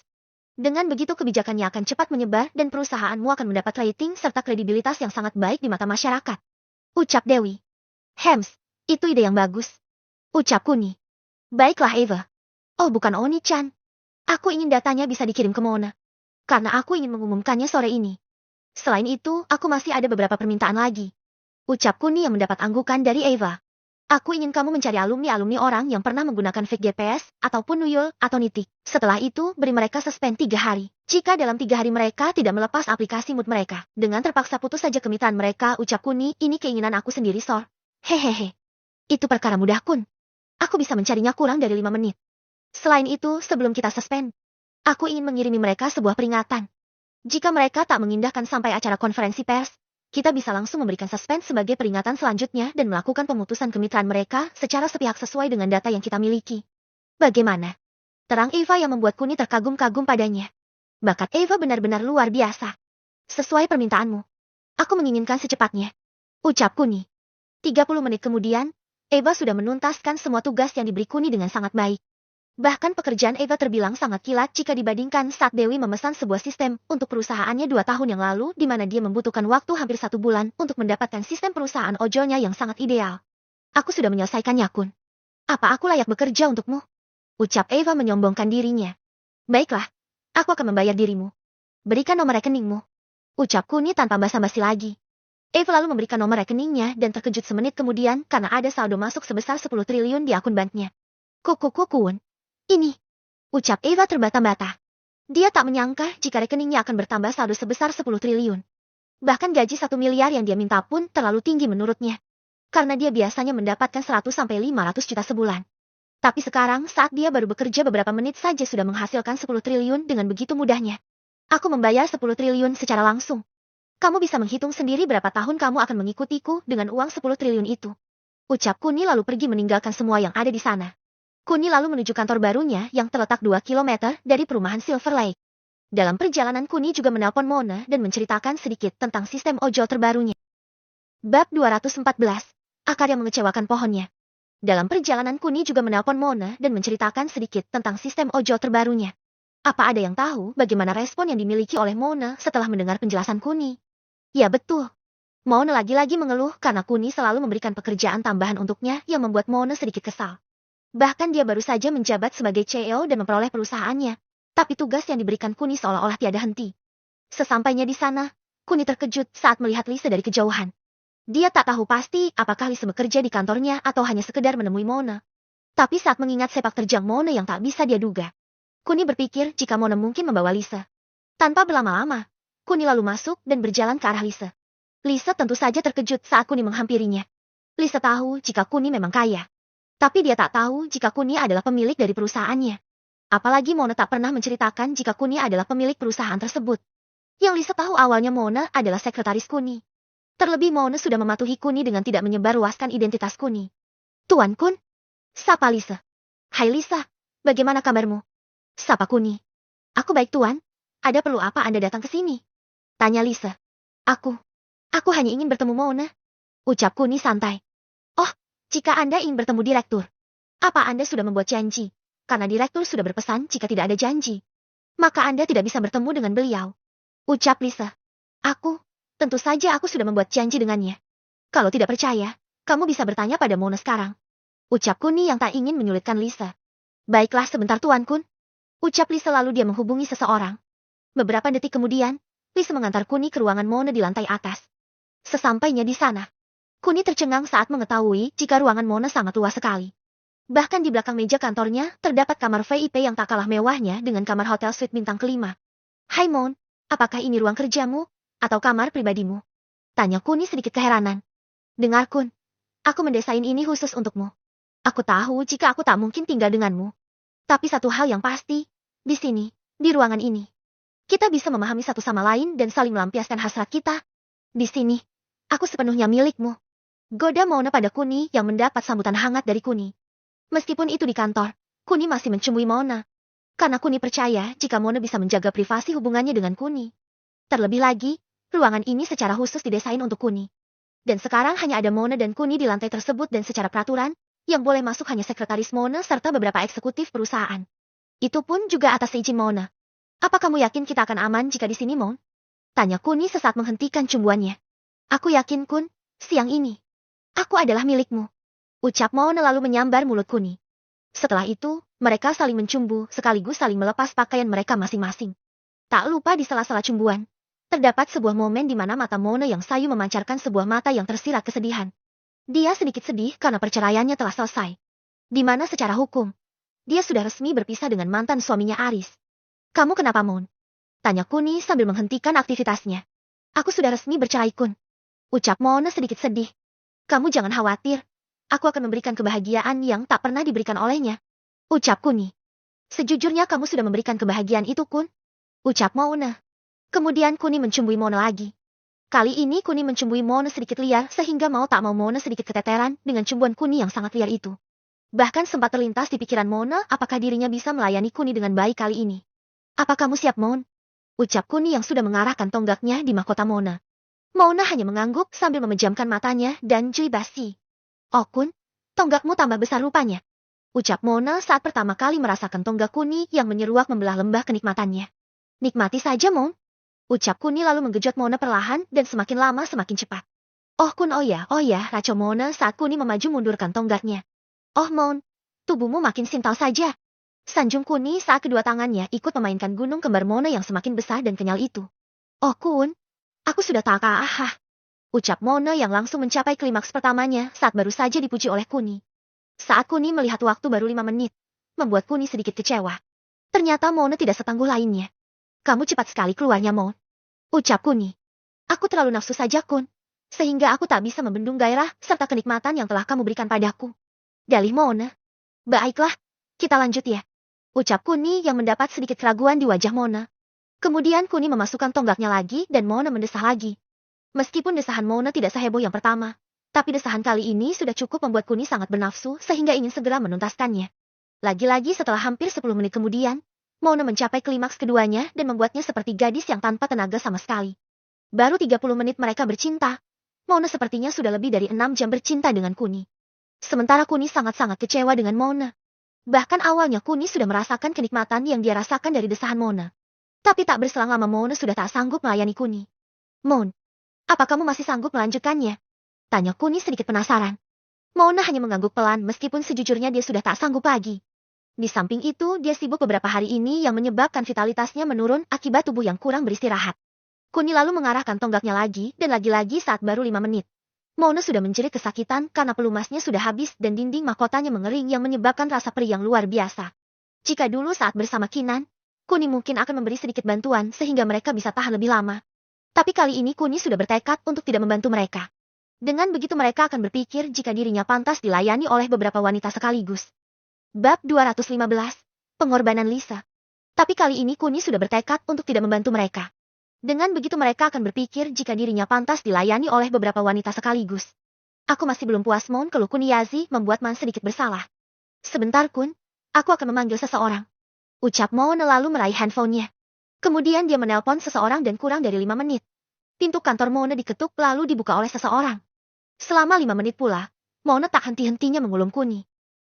[SPEAKER 1] Dengan begitu kebijakannya akan cepat menyebar dan perusahaanmu akan mendapat rating serta kredibilitas yang sangat baik di mata masyarakat. Ucap Dewi. Hems, itu ide yang bagus. Ucap Kuni. Baiklah Eva. Oh, bukan Oni-chan. Aku ingin datanya bisa dikirim ke Mona. Karena aku ingin mengumumkannya sore ini. Selain itu, aku masih ada beberapa permintaan lagi. Ucap Kuni yang mendapat anggukan dari Eva. Aku ingin kamu mencari alumni-alumni orang yang pernah menggunakan fake GPS, ataupun Nuyul, atau Nitik. Setelah itu, beri mereka suspend 3 hari. Jika dalam 3 hari mereka tidak melepas aplikasi mood mereka, dengan terpaksa putus saja kemitraan mereka, ucap Kuni, ini keinginan aku sendiri, Sor. Hehehe. Itu perkara mudah, Kun. Aku bisa mencarinya kurang dari 5 menit. Selain itu, sebelum kita suspend, aku ingin mengirimi mereka sebuah peringatan. Jika mereka tak mengindahkan sampai acara konferensi pers, kita bisa langsung memberikan suspend sebagai peringatan selanjutnya dan melakukan pemutusan kemitraan mereka secara sepihak sesuai dengan data yang kita miliki. Bagaimana? Terang Eva yang membuat Kuni terkagum-kagum padanya. Bakat Eva benar-benar luar biasa. Sesuai permintaanmu. Aku menginginkan secepatnya. Ucap Kuni. 30 menit kemudian, Eva sudah menuntaskan semua tugas yang diberi Kuni dengan sangat baik. Bahkan pekerjaan Eva terbilang sangat kilat jika dibandingkan saat Dewi memesan sebuah sistem untuk perusahaannya 2 tahun yang lalu di mana dia membutuhkan waktu hampir 1 bulan untuk mendapatkan sistem perusahaan ojolnya yang sangat ideal. Aku sudah menyelesaikannya, Kun. Apa aku layak bekerja untukmu? Ucap Eva menyombongkan dirinya. Baiklah, aku akan membayar dirimu. Berikan nomor rekeningmu. Ucap Kuni tanpa basa-basi lagi. Eva lalu memberikan nomor rekeningnya dan terkejut semenit kemudian karena ada saldo masuk sebesar 10 triliun di akun banknya. Kun. Ini. Ucap Eva terbata-bata. Dia tak menyangka jika rekeningnya akan bertambah saldo sebesar 10 triliun. Bahkan gaji 1 miliar yang dia minta pun terlalu tinggi menurutnya. Karena dia biasanya mendapatkan 100-500 juta sebulan. Tapi sekarang saat dia baru bekerja beberapa menit saja sudah menghasilkan 10 triliun dengan begitu mudahnya. Aku membayar 10 triliun secara langsung. Kamu bisa menghitung sendiri berapa tahun kamu akan mengikutiku dengan uang 10 triliun itu. Ucap Kuni lalu pergi meninggalkan semua yang ada di sana. Kuni lalu menuju kantor barunya yang terletak 2 kilometer dari perumahan Silver Lake. Dalam perjalanan Kuni juga menelpon Mona dan menceritakan sedikit tentang sistem ojol terbarunya. Bab 214. Akar yang mengecewakan pohonnya. Dalam perjalanan Kuni juga menelpon Mona dan menceritakan sedikit tentang sistem ojol terbarunya. Apa ada yang tahu bagaimana respon yang dimiliki oleh Mona setelah mendengar penjelasan Kuni? Ya betul. Mona lagi-lagi mengeluh karena Kuni selalu memberikan pekerjaan tambahan untuknya yang membuat Mona sedikit kesal. Bahkan dia baru saja menjabat sebagai CEO dan memperoleh perusahaannya. Tapi tugas yang diberikan Kuni seolah-olah tiada henti. Sesampainya di sana, Kuni terkejut saat melihat Lisa dari kejauhan. Dia tak tahu pasti apakah Lisa bekerja di kantornya atau hanya sekedar menemui Mona. Tapi saat mengingat sepak terjang Mona yang tak bisa dia duga, Kuni berpikir jika Mona mungkin membawa Lisa. Tanpa berlama-lama, Kuni lalu masuk dan berjalan ke arah Lisa. Lisa tentu saja terkejut saat Kuni menghampirinya. Lisa tahu jika Kuni memang kaya. Tapi dia tak tahu jika Kuni adalah pemilik dari perusahaannya. Apalagi Mona tak pernah menceritakan jika Kuni adalah pemilik perusahaan tersebut. Yang Lisa tahu awalnya Mona adalah sekretaris Kuni. Terlebih Mona sudah mematuhi Kuni dengan tidak menyebarluaskan identitas Kuni. Tuan Kun? Sapa Lisa. Hai Lisa, bagaimana kabarmu? Sapa Kuni. Aku baik Tuan. Ada perlu apa Anda datang ke sini? Tanya Lisa. Aku hanya ingin bertemu Mona. Ucap Kuni santai. Oh, jika Anda ingin bertemu direktur, apa Anda sudah membuat janji? Karena direktur sudah berpesan jika tidak ada janji, maka Anda tidak bisa bertemu dengan beliau. Ucap Lisa. Tentu saja aku sudah membuat janji dengannya. Kalau tidak percaya, kamu bisa bertanya pada Mona sekarang. Ucap Kuni yang tak ingin menyulitkan Lisa. Baiklah sebentar Tuan Kun. Ucap Lisa lalu dia menghubungi seseorang. Beberapa detik kemudian, Lisa mengantar Kuni ke ruangan Mona di lantai atas. Sesampainya di sana, Kuni tercengang saat mengetahui jika ruangan Mona sangat luas sekali. Bahkan di belakang meja kantornya, terdapat kamar VIP yang tak kalah mewahnya dengan kamar hotel suite bintang kelima. Hai Mon, apakah ini ruang kerjamu, atau kamar pribadimu? Tanya Kuni sedikit keheranan. Dengar Kun, aku mendesain ini khusus untukmu. Aku tahu jika aku tak mungkin tinggal denganmu. Tapi satu hal yang pasti, di sini, di ruangan ini, kita bisa memahami satu sama lain dan saling melampiaskan hasrat kita. Di sini, aku sepenuhnya milikmu. Goda Mona pada Kuni yang mendapat sambutan hangat dari Kuni. Meskipun itu di kantor, Kuni masih mencembui Mona. Karena Kuni percaya jika Mona bisa menjaga privasi hubungannya dengan Kuni. Terlebih lagi, ruangan ini secara khusus didesain untuk Kuni. Dan sekarang hanya ada Mona dan Kuni di lantai tersebut dan secara peraturan, yang boleh masuk hanya sekretaris Mona serta beberapa eksekutif perusahaan. Itu pun juga atas izin Mona. Apa kamu yakin kita akan aman jika di sini, Mon? Tanya Kuni sesaat menghentikan cumbuannya. Aku yakin, Kun, siang ini. Aku adalah milikmu. Ucap Mona lalu menyambar mulut Kuni. Setelah itu, mereka saling mencumbu sekaligus saling melepas pakaian mereka masing-masing. Tak lupa di sela-sela cumbuan, terdapat sebuah momen di mana mata Mona yang sayu memancarkan sebuah mata yang tersirat kesedihan. Dia sedikit sedih karena perceraiannya telah selesai. Di mana secara hukum, dia sudah resmi berpisah dengan mantan suaminya Aris. Kamu kenapa, Mon? Tanya Kuni sambil menghentikan aktivitasnya. Aku sudah resmi bercerai, Kun. Ucap Mona sedikit sedih. Kamu jangan khawatir. Aku akan memberikan kebahagiaan yang tak pernah diberikan olehnya. Ucap Kuni. Sejujurnya kamu sudah memberikan kebahagiaan itu, Kun. Ucap Mona. Kemudian Kuni mencumbui Mona lagi. Kali ini Kuni mencumbui Mona sedikit liar sehingga mau tak mau Mona sedikit keteteran dengan cumbuan Kuni yang sangat liar itu. Bahkan sempat terlintas di pikiran Mona apakah dirinya bisa melayani Kuni dengan baik kali ini. Apa kamu siap, Mon? Ucap Kuni yang sudah mengarahkan tonggaknya di mahkota Mona. Mona hanya mengangguk sambil memejamkan matanya dan Jui basi. Oh, Kun, tonggakmu tambah besar rupanya. Ucap Mona saat pertama kali merasakan tonggak Kuni yang menyeruak membelah lembah kenikmatannya. Nikmati saja, Mon. Ucap Kuni lalu menggejot Mona perlahan dan semakin lama semakin cepat. Oh, Kun, oh ya, raco Mona saat Kuni memaju mundurkan tonggaknya. Oh, Mon, tubuhmu makin sintal saja. Sanjung Kuni saat kedua tangannya ikut memainkan gunung kembar Mona yang semakin besar dan kenyal itu. Oh, Kun, aku sudah tak ahah. Ucap Mona yang langsung mencapai klimaks pertamanya saat baru saja dipuji oleh Kuni. Saat Kuni melihat waktu baru 5 menit, membuat Kuni sedikit kecewa. Ternyata Mona tidak setangguh lainnya. Kamu cepat sekali keluarnya, Mon. Ucap Kuni. Aku terlalu nafsu saja, Kun. Sehingga aku tak bisa membendung gairah serta kenikmatan yang telah kamu berikan padaku. Dalih Mona. Baiklah, kita lanjut ya. Ucap Kuni yang mendapat sedikit keraguan di wajah Mona. Kemudian Kuni memasukkan tonggaknya lagi dan Mona mendesah lagi. Meskipun desahan Mona tidak seheboh yang pertama, tapi desahan kali ini sudah cukup membuat Kuni sangat bernafsu sehingga ingin segera menuntaskannya. Lagi-lagi setelah hampir 10 menit kemudian, Mona mencapai klimaks keduanya dan membuatnya seperti gadis yang tanpa tenaga sama sekali. Baru 30 menit mereka bercinta. Mona sepertinya sudah lebih dari 6 jam bercinta dengan Kuni. Sementara Kuni sangat-sangat kecewa dengan Mona. Bahkan awalnya Kuni sudah merasakan kenikmatan yang dia rasakan dari desahan Mona. Tapi tak berselang lama Mona sudah tak sanggup melayani Kuni. Mon, apa kamu masih sanggup melanjutkannya? Tanya Kuni sedikit penasaran. Mona hanya mengangguk pelan meskipun sejujurnya dia sudah tak sanggup lagi. Di samping itu dia sibuk beberapa hari ini yang menyebabkan vitalitasnya menurun akibat tubuh yang kurang beristirahat. Kuni lalu mengarahkan tonggaknya lagi dan lagi-lagi saat baru 5 menit. Mona sudah menjerit kesakitan karena pelumasnya sudah habis dan dinding mahkotanya mengering yang menyebabkan rasa perih yang luar biasa. Jika dulu saat bersama Kinan, Kuni mungkin akan memberi sedikit bantuan sehingga mereka bisa tahan lebih lama. Tapi kali ini Kuni sudah bertekad untuk tidak membantu mereka. Dengan begitu mereka akan berpikir jika dirinya pantas dilayani oleh beberapa wanita sekaligus. Bab 215, Pengorbanan Lisa. Tapi kali ini Kuni sudah bertekad untuk tidak membantu mereka. Dengan begitu mereka akan berpikir jika dirinya pantas dilayani oleh beberapa wanita sekaligus. Aku masih belum puas, Mon, keluh Kuniyazi membuat Man sedikit bersalah. Sebentar, Kun. Aku akan memanggil seseorang. Ucap Mon lalu meraih handphonenya. Kemudian dia menelpon seseorang dan kurang dari 5 menit. Pintu kantor Mona diketuk lalu dibuka oleh seseorang. Selama 5 menit pula, Mona tak henti-hentinya mengulum Kuni.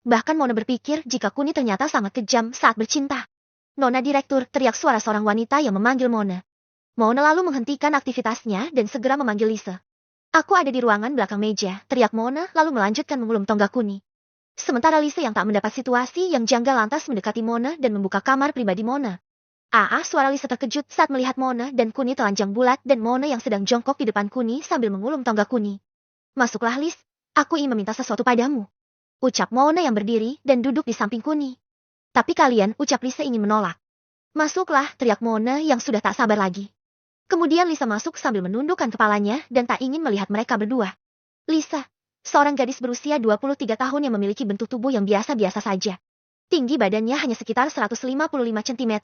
[SPEAKER 1] Bahkan Mona berpikir jika Kuni ternyata sangat kejam saat bercinta. Nona Direktur, teriak suara seorang wanita yang memanggil Mona. Mona lalu menghentikan aktivitasnya dan segera memanggil Lisa. Aku ada di ruangan belakang meja, teriak Mona lalu melanjutkan mengulum tonggak Kuni. Sementara Lisa yang tak mendapat situasi yang janggal lantas mendekati Mona dan membuka kamar pribadi Mona. Suara Lisa terkejut saat melihat Mona dan Kuni telanjang bulat dan Mona yang sedang jongkok di depan Kuni sambil mengulum tonggak Kuni. Masuklah, Lis, aku ingin meminta sesuatu padamu. Ucap Mona yang berdiri dan duduk di samping Kuni. Tapi kalian, ucap Lisa ingin menolak. Masuklah, teriak Mona yang sudah tak sabar lagi. Kemudian Lisa masuk sambil menundukkan kepalanya dan tak ingin melihat mereka berdua. Lisa, Seorang gadis berusia 23 tahun yang memiliki bentuk tubuh yang biasa-biasa saja. Tinggi badannya hanya sekitar 155 cm.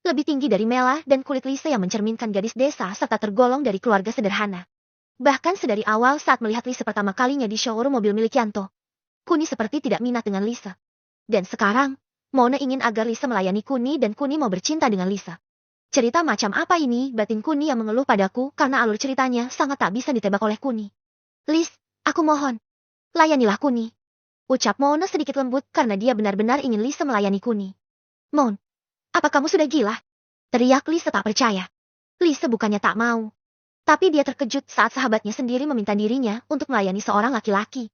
[SPEAKER 1] Lebih tinggi dari Mela dan kulit Lisa yang mencerminkan gadis desa serta tergolong dari keluarga sederhana. Bahkan sedari awal saat melihat Lisa pertama kalinya di showroom mobil milik Yanto, Kuni seperti tidak minat dengan Lisa. Dan sekarang, Mona ingin agar Lisa melayani Kuni dan Kuni mau bercinta dengan Lisa. Cerita macam apa ini? Batin Kuni yang mengeluh padaku karena alur ceritanya sangat tak bisa ditebak oleh Kuni. Lis, aku mohon. Layanilah Kuni. Ucap Mona sedikit lembut karena dia benar-benar ingin Lisa melayani Kuni. Mon, apa kamu sudah gila? Teriak Lisa tak percaya. Lisa bukannya tak mau. Tapi dia terkejut saat sahabatnya sendiri meminta dirinya untuk melayani seorang laki-laki.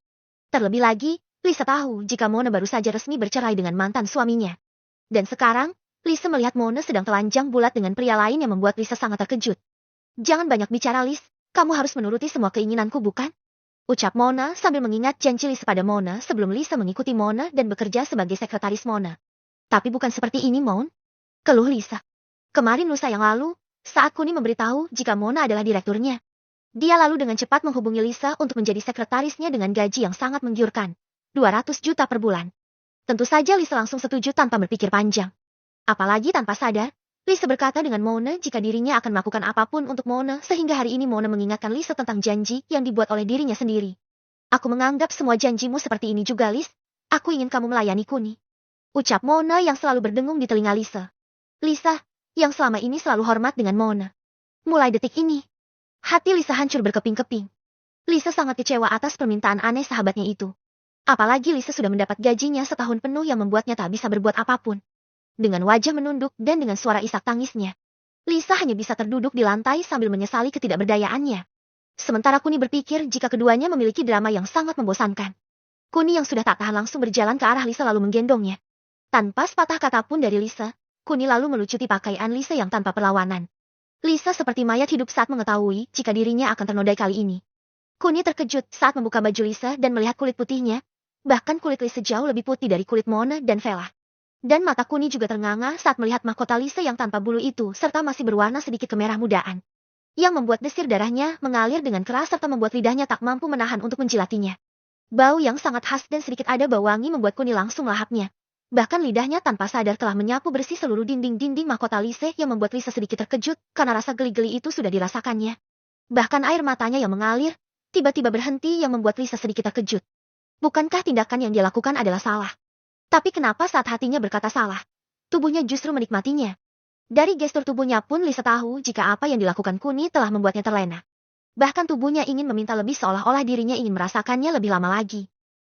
[SPEAKER 1] Terlebih lagi, Lisa tahu jika Mona baru saja resmi bercerai dengan mantan suaminya. Dan sekarang, Lisa melihat Mona sedang telanjang bulat dengan pria lain yang membuat Lisa sangat terkejut. Jangan banyak bicara, Lis. Kamu harus menuruti semua keinginanku, bukan? Ucap Mona sambil mengingat janji Lisa pada Mona sebelum Lisa mengikuti Mona dan bekerja sebagai sekretaris Mona. Tapi bukan seperti ini, Mon. Keluh Lisa. Kemarin lusa yang lalu, saat Kuni memberitahu jika Mona adalah direkturnya. Dia lalu dengan cepat menghubungi Lisa untuk menjadi sekretarisnya dengan gaji yang sangat menggiurkan. 200 juta per bulan. Tentu saja Lisa langsung setuju tanpa berpikir panjang. Apalagi tanpa sadar, Lisa berkata dengan Mona jika dirinya akan melakukan apapun untuk Mona sehingga hari ini Mona mengingatkan Lisa tentang janji yang dibuat oleh dirinya sendiri. Aku menganggap semua janjimu seperti ini juga, Lis. Aku ingin kamu melayani Kuni. Ucap Mona yang selalu berdengung di telinga Lisa. Lisa, yang selama ini selalu hormat dengan Mona. Mulai detik ini, hati Lisa hancur berkeping-keping. Lisa sangat kecewa atas permintaan aneh sahabatnya itu. Apalagi Lisa sudah mendapat gajinya setahun penuh yang membuatnya tak bisa berbuat apapun. Dengan wajah menunduk dan dengan suara isak tangisnya, Lisa hanya bisa terduduk di lantai sambil menyesali ketidakberdayaannya. Sementara Kuni berpikir jika keduanya memiliki drama yang sangat membosankan. Kuni yang sudah tak tahan langsung berjalan ke arah Lisa lalu menggendongnya. Tanpa sepatah kata pun dari Lisa, Kuni lalu melucuti pakaian Lisa yang tanpa perlawanan. Lisa seperti mayat hidup saat mengetahui jika dirinya akan ternodai kali ini. Kuni terkejut saat membuka baju Lisa dan melihat kulit putihnya, bahkan kulit Lisa jauh lebih putih dari kulit Mona dan Vela. Dan mata Kuni juga ternganga saat melihat mahkota Lisa yang tanpa bulu itu serta masih berwarna sedikit kemerah mudaan. Yang membuat desir darahnya mengalir dengan keras serta membuat lidahnya tak mampu menahan untuk menjilatinya. Bau yang sangat khas dan sedikit ada bau wangi membuat Kuni langsung melahapnya. Bahkan lidahnya tanpa sadar telah menyapu bersih seluruh dinding-dinding mahkota Lisa yang membuat Lisa sedikit terkejut karena rasa geli-geli itu sudah dirasakannya. Bahkan air matanya yang mengalir, tiba-tiba berhenti yang membuat Lisa sedikit terkejut. Bukankah tindakan yang dia lakukan adalah salah? Tapi kenapa saat hatinya berkata salah, tubuhnya justru menikmatinya? Dari gestur tubuhnya pun Lisa tahu jika apa yang dilakukan Kuni telah membuatnya terlena. Bahkan tubuhnya ingin meminta lebih seolah-olah dirinya ingin merasakannya lebih lama lagi.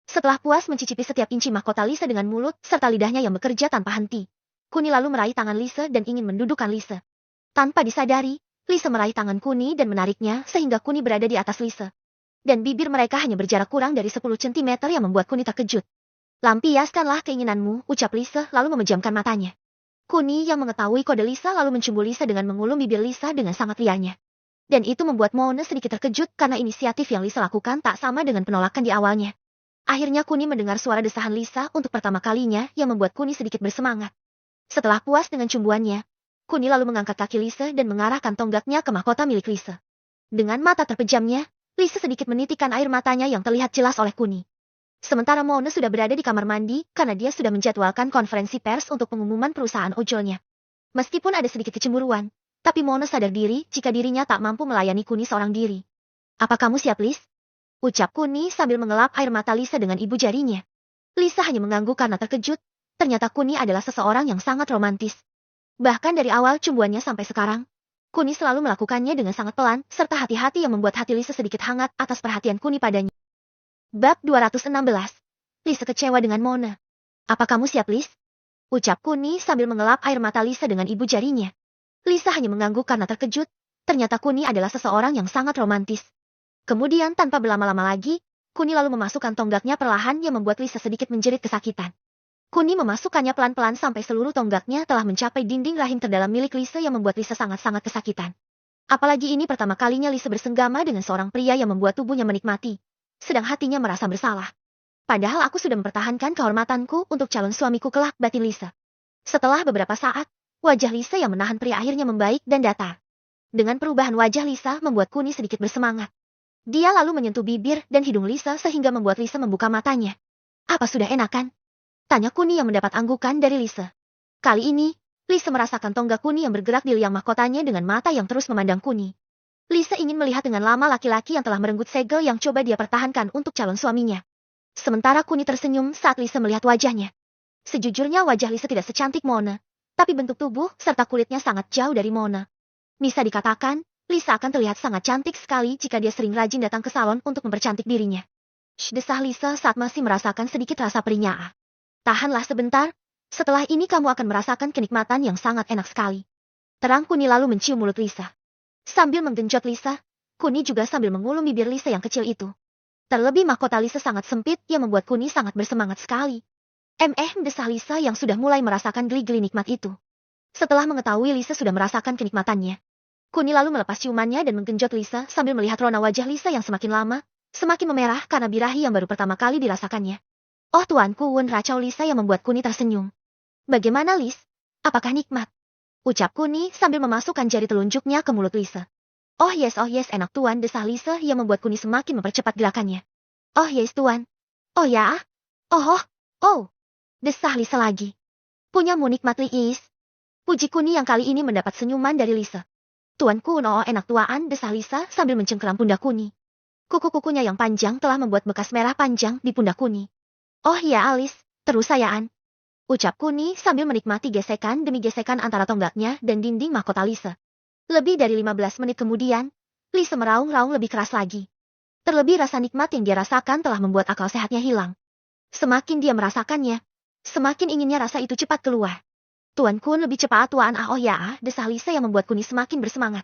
[SPEAKER 1] Setelah puas mencicipi setiap inci mahkota Lisa dengan mulut serta lidahnya yang bekerja tanpa henti, Kuni lalu meraih tangan Lisa dan ingin mendudukkan Lisa. Tanpa disadari, Lisa meraih tangan Kuni dan menariknya sehingga Kuni berada di atas Lisa. Dan bibir mereka hanya berjarak kurang dari 10 cm yang membuat Kuni terkejut. Lampiaskanlah keinginanmu, ucap Lisa lalu memejamkan matanya. Kuni yang mengetahui kode Lisa lalu mencumbu Lisa dengan mengulum bibir Lisa dengan sangat liarnya. Dan itu membuat Mona sedikit terkejut karena inisiatif yang Lisa lakukan tak sama dengan penolakan di awalnya. Akhirnya Kuni mendengar suara desahan Lisa untuk pertama kalinya yang membuat Kuni sedikit bersemangat. Setelah puas dengan cumbuannya, Kuni lalu mengangkat kaki Lisa dan mengarahkan tonggaknya ke mahkota milik Lisa. Dengan mata terpejamnya, Lisa sedikit menitikkan air matanya yang terlihat jelas oleh Kuni. Sementara Mona sudah berada di kamar mandi karena dia sudah menjadwalkan konferensi pers untuk pengumuman perusahaan ojolnya. Meskipun ada sedikit kecemburuan, tapi Mona sadar diri jika dirinya tak mampu melayani Kuni seorang diri. Apa kamu siap, Lis? Ucap Kuni sambil mengelap air mata Lisa dengan ibu jarinya. Lisa hanya mengangguk karena terkejut, ternyata Kuni adalah seseorang yang sangat romantis. Bahkan dari awal cumbuannya sampai sekarang, Kuni selalu melakukannya dengan sangat pelan serta hati-hati yang membuat hati Lisa sedikit hangat atas perhatian Kuni padanya. Bab 216. Lisa kecewa dengan Mona. Apa kamu siap, Lis? Ucap Kuni sambil mengelap air mata Lisa dengan ibu jarinya. Lisa hanya mengangguk karena terkejut, ternyata Kuni adalah seseorang yang sangat romantis. Kemudian tanpa berlama-lama lagi, Kuni lalu memasukkan tonggaknya perlahan yang membuat Lisa sedikit menjerit kesakitan. Kuni memasukkannya pelan-pelan sampai seluruh tonggaknya telah mencapai dinding rahim terdalam milik Lisa yang membuat Lisa sangat-sangat kesakitan. Apalagi ini pertama kalinya Lisa bersenggama dengan seorang pria yang membuat tubuhnya menikmati. Sedang hatinya merasa bersalah. Padahal aku sudah mempertahankan kehormatanku untuk calon suamiku kelak, batin Lisa. Setelah beberapa saat, wajah Lisa yang menahan pria akhirnya membaik dan datar. Dengan perubahan wajah Lisa membuat Kuni sedikit bersemangat. Dia lalu menyentuh bibir dan hidung Lisa sehingga membuat Lisa membuka matanya. Apa sudah enak kan? Tanya Kuni yang mendapat anggukan dari Lisa. Kali ini, Lisa merasakan tonggak Kuni yang bergerak di liang mahkotanya dengan mata yang terus memandang Kuni. Lisa ingin melihat dengan lama laki-laki yang telah merenggut segel yang coba dia pertahankan untuk calon suaminya. Sementara Kuni tersenyum saat Lisa melihat wajahnya. Sejujurnya wajah Lisa tidak secantik Mona, tapi bentuk tubuh serta kulitnya sangat jauh dari Mona. Bisa dikatakan, Lisa akan terlihat sangat cantik sekali jika dia sering rajin datang ke salon untuk mempercantik dirinya. Shh, desah Lisa saat masih merasakan sedikit rasa perinya. Tahanlah sebentar, setelah ini kamu akan merasakan kenikmatan yang sangat enak sekali. Terang Kuni lalu mencium mulut Lisa. Sambil menggenjot Lisa, Kuni juga sambil mengulum bibir Lisa yang kecil itu. Terlebih mahkota Lisa sangat sempit yang membuat Kuni sangat bersemangat sekali. Desah Lisa yang sudah mulai merasakan geli-geli nikmat itu. Setelah mengetahui Lisa sudah merasakan kenikmatannya, Kuni lalu melepas ciumannya dan menggenjot Lisa sambil melihat rona wajah Lisa yang semakin lama, semakin memerah karena birahi yang baru pertama kali dirasakannya. Oh tuanku, Wun, racau Lisa yang membuat Kuni tersenyum. Bagaimana Lis? Apakah nikmat? Ucap Kuni sambil memasukkan jari telunjuknya ke mulut Lisa. Oh yes, enak tuan, desah Lisa yang membuat Kuni semakin mempercepat gerakannya. Oh yes tuan. Oh ya? Oh. Desah Lisa lagi. Punyamu nikmat Liis. Puji Kuni yang kali ini mendapat senyuman dari Lisa. Tuanku, enak tuaan, desah Lisa sambil mencengkeram pundak Kuni. Kuku-kukunya yang panjang telah membuat bekas merah panjang di pundak Kuni. Oh iya Alice, terus sayaan. Ucap Kuni sambil menikmati gesekan demi gesekan antara tonggaknya dan dinding mahkota Lisa. Lebih dari 15 menit kemudian, Lisa meraung-raung lebih keras lagi. Terlebih rasa nikmat yang dia rasakan telah membuat akal sehatnya hilang. Semakin dia merasakannya, semakin inginnya rasa itu cepat keluar. Tuan Kun, lebih cepat tuan. Desah Lisa yang membuat Kuni semakin bersemangat.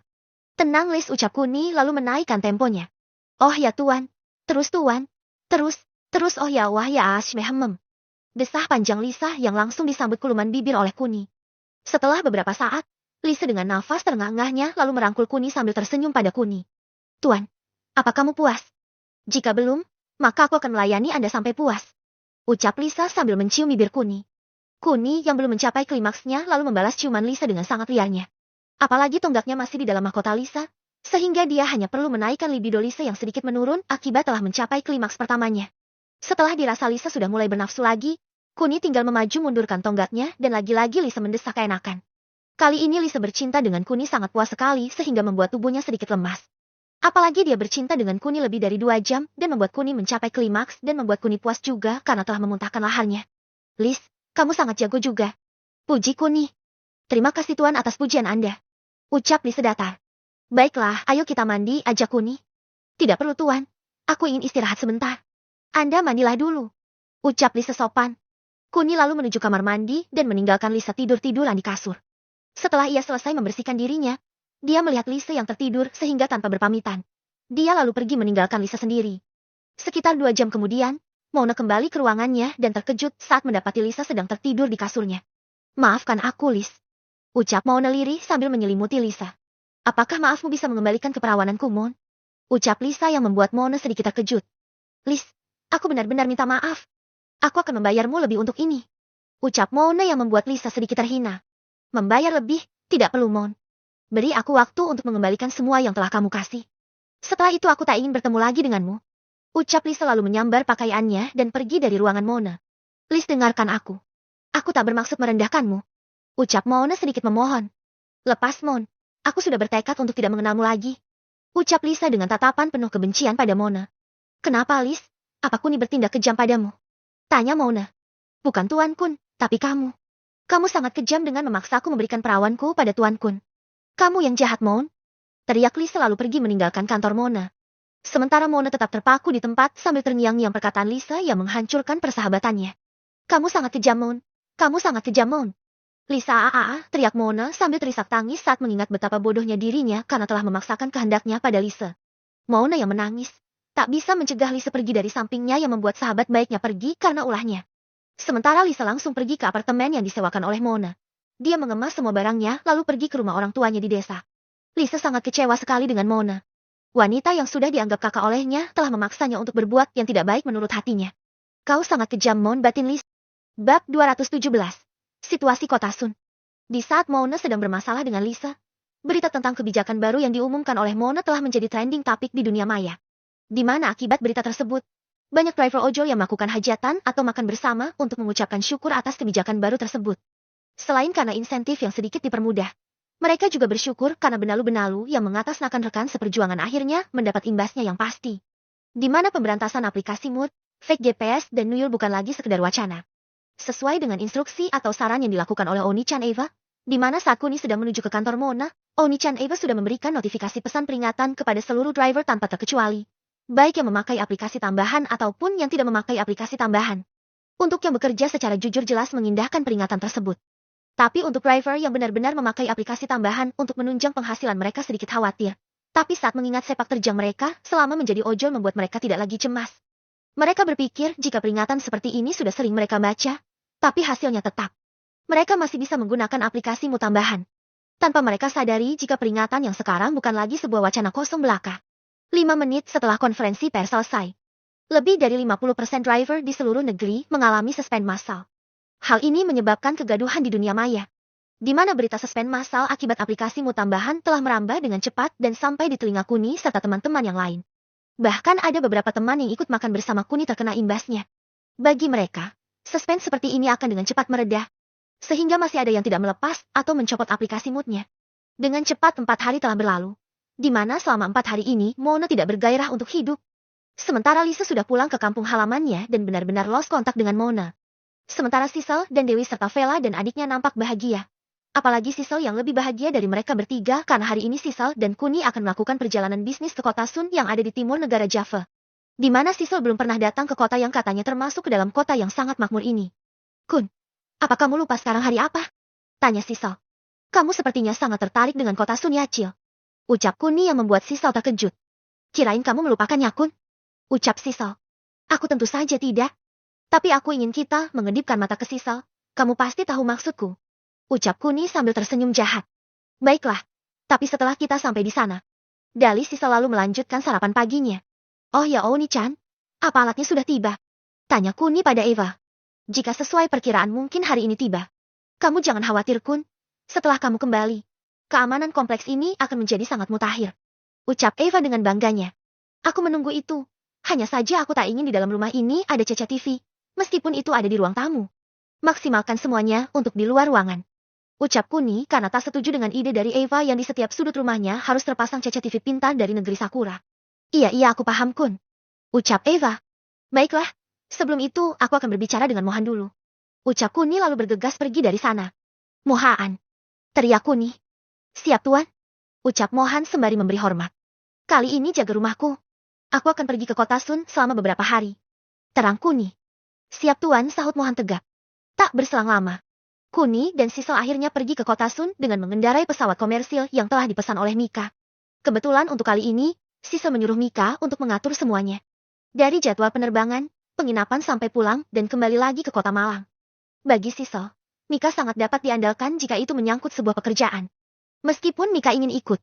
[SPEAKER 1] Tenang Lis, ucap Kuni lalu menaikkan temponya. Oh ya tuan. Terus tuan. Terus oh ya wah ya ashmehemem. Desah panjang Lisa yang langsung disambut kuluman bibir oleh Kuni. Setelah beberapa saat, Lisa dengan nafas terengah-engahnya lalu merangkul Kuni sambil tersenyum pada Kuni. Tuan, apa kamu puas? Jika belum, maka aku akan melayani Anda sampai puas. Ucap Lisa sambil mencium bibir Kuni. Kuni yang belum mencapai klimaksnya lalu membalas ciuman Lisa dengan sangat liarnya. Apalagi tonggaknya masih di dalam mahkota Lisa, sehingga dia hanya perlu menaikkan libido Lisa yang sedikit menurun akibat telah mencapai klimaks pertamanya. Setelah dirasa Lisa sudah mulai bernafsu lagi, Kuni tinggal memaju mundurkan tonggaknya dan lagi-lagi Lisa mendesak keenakan. Kali ini Lisa bercinta dengan Kuni sangat puas sekali sehingga membuat tubuhnya sedikit lemas. Apalagi dia bercinta dengan Kuni lebih dari 2 jam dan membuat Kuni mencapai klimaks dan membuat Kuni puas juga karena telah memuntahkan laharnya. Lis, kamu sangat jago juga. Puji Kuni. Terima kasih tuan atas pujian Anda. Ucap Lisa datar. Baiklah, ayo kita mandi, ajak Kuni. Tidak perlu tuan. Aku ingin istirahat sebentar. Anda mandilah dulu. Ucap Lisa sopan. Kuni lalu menuju kamar mandi dan meninggalkan Lisa tidur-tiduran di kasur. Setelah ia selesai membersihkan dirinya, dia melihat Lisa yang tertidur sehingga tanpa berpamitan. Dia lalu pergi meninggalkan Lisa sendiri. Sekitar 2 jam kemudian, Mona kembali ke ruangannya dan terkejut saat mendapati Lisa sedang tertidur di kasurnya. Maafkan aku, Lis. Ucap Mona lirih sambil menyelimuti Lisa. Apakah maafmu bisa mengembalikan keperawananku, Mon? Ucap Lisa yang membuat Mona sedikit terkejut. Lis, aku benar-benar minta maaf. Aku akan membayarmu lebih untuk ini. Ucap Mona yang membuat Lisa sedikit terhina. Membayar lebih? Tidak perlu, Mon. Beri aku waktu untuk mengembalikan semua yang telah kamu kasih. Setelah itu aku tak ingin bertemu lagi denganmu. Ucap Lisa lalu menyambar pakaiannya dan pergi dari ruangan Mona. Lis, dengarkan aku. Aku tak bermaksud merendahkanmu. Ucap Mona sedikit memohon. Lepas, Mon. Aku sudah bertekad untuk tidak mengenalmu lagi. Ucap Lisa dengan tatapan penuh kebencian pada Mona. Kenapa, Lis? Apa Kuni bertindak kejam padamu? Tanya Mona. Bukan Tuan Kun, tapi kamu. Kamu sangat kejam dengan memaksaku memberikan perawanku pada Tuan Kun. Kamu yang jahat, Mon. Teriak Lisa lalu pergi meninggalkan kantor Mona. Sementara Mona tetap terpaku di tempat sambil terngiang-ngiang perkataan Lisa yang menghancurkan persahabatannya. Kamu sangat kejam, Mon. Kamu sangat kejam, Mon. Lisa, teriak Mona sambil terisak tangis saat mengingat betapa bodohnya dirinya karena telah memaksakan kehendaknya pada Lisa. Mona yang menangis, tak bisa mencegah Lisa pergi dari sampingnya yang membuat sahabat baiknya pergi karena ulahnya. Sementara Lisa langsung pergi ke apartemen yang disewakan oleh Mona. Dia mengemas semua barangnya lalu pergi ke rumah orang tuanya di desa. Lisa sangat kecewa sekali dengan Mona. Wanita yang sudah dianggap kakak olehnya telah memaksanya untuk berbuat yang tidak baik menurut hatinya. Kau sangat kejam, Mon, batin Lisa. Bab 217. Situasi Kota Sun. Di saat Mona sedang bermasalah dengan Lisa, berita tentang kebijakan baru yang diumumkan oleh Mona telah menjadi trending topik di dunia maya. Di mana akibat berita tersebut? Banyak driver ojol yang melakukan hajatan atau makan bersama untuk mengucapkan syukur atas kebijakan baru tersebut. Selain karena insentif yang sedikit dipermudah, mereka juga bersyukur karena benalu-benalu yang mengatasnamakan rekan seperjuangan akhirnya mendapat imbasnya yang pasti. Di mana pemberantasan aplikasi mood, fake GPS dan nuyul bukan lagi sekedar wacana. Sesuai dengan instruksi atau saran yang dilakukan oleh Oni-chan Eva, di mana saat Kuni sedang menuju ke kantor Mona, Oni-chan Eva sudah memberikan notifikasi pesan peringatan kepada seluruh driver tanpa terkecuali. Baik yang memakai aplikasi tambahan ataupun yang tidak memakai aplikasi tambahan. Untuk yang bekerja secara jujur jelas mengindahkan peringatan tersebut. Tapi untuk driver yang benar-benar memakai aplikasi tambahan untuk menunjang penghasilan mereka sedikit khawatir. Tapi saat mengingat sepak terjang mereka selama menjadi ojol membuat mereka tidak lagi cemas. Mereka berpikir jika peringatan seperti ini sudah sering mereka baca, tapi hasilnya tetap. Mereka masih bisa menggunakan aplikasimu tambahan. Tanpa mereka sadari jika peringatan yang sekarang bukan lagi sebuah wacana kosong belaka. 5 menit setelah konferensi pers selesai. Lebih dari 50% driver di seluruh negeri mengalami suspend massal. Hal ini menyebabkan kegaduhan di dunia maya. Di mana berita suspend massal akibat aplikasimu tambahan telah merambah dengan cepat dan sampai di telinga Kuni serta teman-teman yang lain. Bahkan ada beberapa teman yang ikut makan bersama Kuni terkena imbasnya. Bagi mereka, suspend seperti ini akan dengan cepat meredah. Sehingga masih ada yang tidak melepas atau mencopot aplikasi moodnya. Dengan cepat 4 hari telah berlalu. Di mana selama 4 hari ini Mona tidak bergairah untuk hidup. Sementara Lisa sudah pulang ke kampung halamannya dan benar-benar lost kontak dengan Mona. Sementara Sisel dan Dewi serta Vela dan adiknya nampak bahagia. Apalagi Sisel yang lebih bahagia dari mereka bertiga karena hari ini Sisel dan Kuni akan melakukan perjalanan bisnis ke kota Sun yang ada di timur negara Java. Di mana Sisel belum pernah datang ke kota yang katanya termasuk ke dalam kota yang sangat makmur ini. Kun, apa kamu lupa sekarang hari apa? Tanya Sisel. Kamu sepertinya sangat tertarik dengan kota Sun ya, Cil. Ucap Kuni yang membuat Sisel terkejut. Kirain kamu melupakannya, Kun? Ucap Sisel. Aku tentu saja tidak. Tapi aku ingin kita mengedipkan mata ke Sisel. Kamu pasti tahu maksudku. Ucap Kuni sambil tersenyum jahat. Baiklah. Tapi setelah kita sampai di sana. Dalih Sisel lalu melanjutkan sarapan paginya. Oh ya Oni-chan. Apa alatnya sudah tiba? Tanya Kuni pada Eva. Jika sesuai perkiraan mungkin hari ini tiba. Kamu jangan khawatir, Kun. Setelah kamu kembali. Keamanan kompleks ini akan menjadi sangat mutakhir. Ucap Eva dengan bangganya. Aku menunggu itu. Hanya saja aku tak ingin di dalam rumah ini ada CCTV. Meskipun itu ada di ruang tamu. Maksimalkan semuanya untuk di luar ruangan. Ucap Kuni karena tak setuju dengan ide dari Eva yang di setiap sudut rumahnya harus terpasang CCTV pintar dari negeri Sakura. Iya aku paham, Kun. Ucap Eva. Baiklah. Sebelum itu aku akan berbicara dengan Mohan dulu. Ucap Kuni lalu bergegas pergi dari sana. Mohan. Teriak Kuni. Siap tuan. Ucap Mohan sembari memberi hormat. Kali ini jaga rumahku. Aku akan pergi ke kota Sun selama beberapa hari. Terang Kuni. Siap tuan, sahut Mohan tegak. Tak berselang lama. Kuni dan Sisel akhirnya pergi ke kota Sun dengan mengendarai pesawat komersil yang telah dipesan oleh Mika. Kebetulan untuk kali ini, Sisel menyuruh Mika untuk mengatur semuanya. Dari jadwal penerbangan, penginapan sampai pulang dan kembali lagi ke kota Malang. Bagi Sisel, Mika sangat dapat diandalkan jika itu menyangkut sebuah pekerjaan. Meskipun Mika ingin ikut.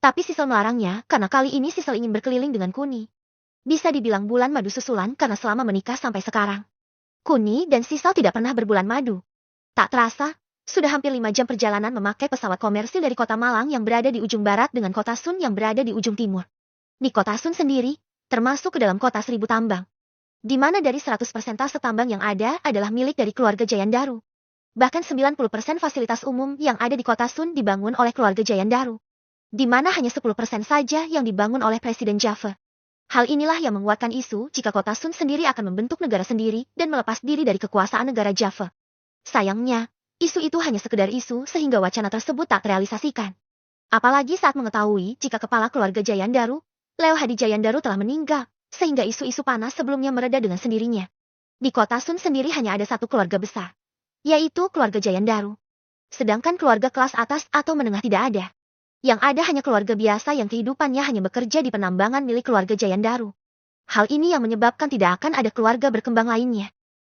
[SPEAKER 1] Tapi Sisel melarangnya karena kali ini Sisel ingin berkeliling dengan Kuni. Bisa dibilang bulan madu susulan karena selama menikah sampai sekarang. Kuni dan Sisel tidak pernah berbulan madu. Tak terasa, sudah hampir 5 jam perjalanan memakai pesawat komersil dari kota Malang yang berada di ujung barat dengan kota Sun yang berada di ujung timur. Di kota Sun sendiri, termasuk ke dalam kota 1000 tambang. Di mana dari 100% tase tambang yang ada adalah milik dari keluarga Jayandaru. Bahkan 90% fasilitas umum yang ada di kota Sun dibangun oleh keluarga Jayandaru. Di mana hanya 10% saja yang dibangun oleh Presiden Java. Hal inilah yang menguatkan isu jika kota Sun sendiri akan membentuk negara sendiri dan melepas diri dari kekuasaan negara Java. Sayangnya, isu itu hanya sekedar isu sehingga wacana tersebut tak terrealisasikan. Apalagi saat mengetahui jika kepala keluarga Jayandaru, Leo Hadi Jayandaru telah meninggal, sehingga isu-isu panas sebelumnya mereda dengan sendirinya. Di kota Sun sendiri hanya ada satu keluarga besar, yaitu keluarga Jayandaru. Sedangkan keluarga kelas atas atau menengah tidak ada. Yang ada hanya keluarga biasa yang kehidupannya hanya bekerja di penambangan milik keluarga Jayandaru. Hal ini yang menyebabkan tidak akan ada keluarga berkembang lainnya.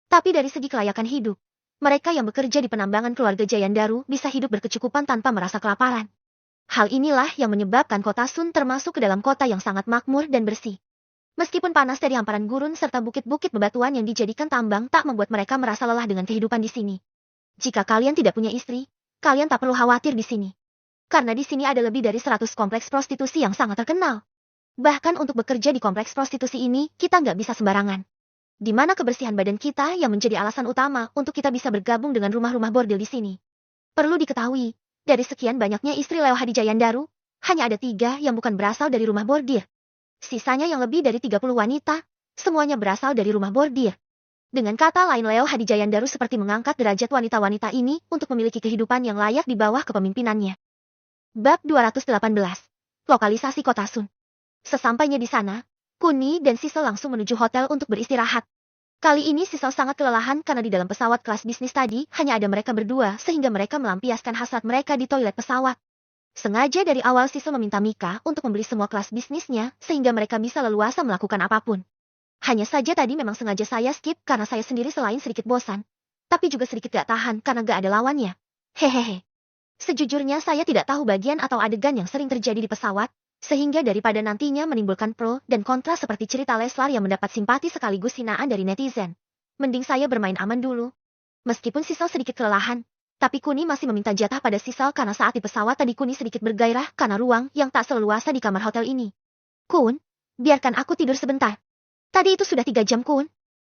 [SPEAKER 1] Tapi dari segi kelayakan hidup, mereka yang bekerja di penambangan keluarga Jayandaru bisa hidup berkecukupan tanpa merasa kelaparan. Hal inilah yang menyebabkan kota Sun termasuk ke dalam kota yang sangat makmur dan bersih. Meskipun panas dari hamparan gurun serta bukit-bukit bebatuan yang dijadikan tambang tak membuat mereka merasa lelah dengan kehidupan di sini. Jika kalian tidak punya istri, kalian tak perlu khawatir di sini. Karena di sini ada lebih dari 100 kompleks prostitusi yang sangat terkenal. Bahkan untuk bekerja di kompleks prostitusi ini, kita nggak bisa sembarangan. Di mana kebersihan badan kita yang menjadi alasan utama untuk kita bisa bergabung dengan rumah-rumah bordil di sini. Perlu diketahui, dari sekian banyaknya istri Leo Hadijayandaru, hanya ada 3 yang bukan berasal dari rumah bordir. Sisanya yang lebih dari 30 wanita, semuanya berasal dari rumah bordir. Dengan kata lain, Leo Hadijayandaru seperti mengangkat derajat wanita-wanita ini untuk memiliki kehidupan yang layak di bawah kepemimpinannya. Bab 218. Lokalisasi Kota Sun. Sesampainya di sana, Kuni dan Sisel langsung menuju hotel untuk beristirahat. Kali ini Sisel sangat kelelahan karena di dalam pesawat kelas bisnis tadi hanya ada mereka berdua sehingga mereka melampiaskan hasrat mereka di toilet pesawat. Sengaja dari awal Sisel meminta Mika untuk membeli semua kelas bisnisnya sehingga mereka bisa leluasa melakukan apapun. Hanya saja tadi memang sengaja saya skip karena saya sendiri selain sedikit bosan, tapi juga sedikit gak tahan karena gak ada lawannya. Hehehe. Sejujurnya saya tidak tahu bagian atau adegan yang sering terjadi di pesawat, sehingga daripada nantinya menimbulkan pro dan kontra seperti cerita Leslar yang mendapat simpati sekaligus hinaan dari netizen. Mending saya bermain aman dulu. Meskipun Sisel sedikit kelelahan, tapi Kuni masih meminta jatah pada Sisel karena saat di pesawat tadi Kuni sedikit bergairah karena ruang yang tak seleluasa di kamar hotel ini. Kun, biarkan aku tidur sebentar. Tadi itu sudah 3 jam Kun.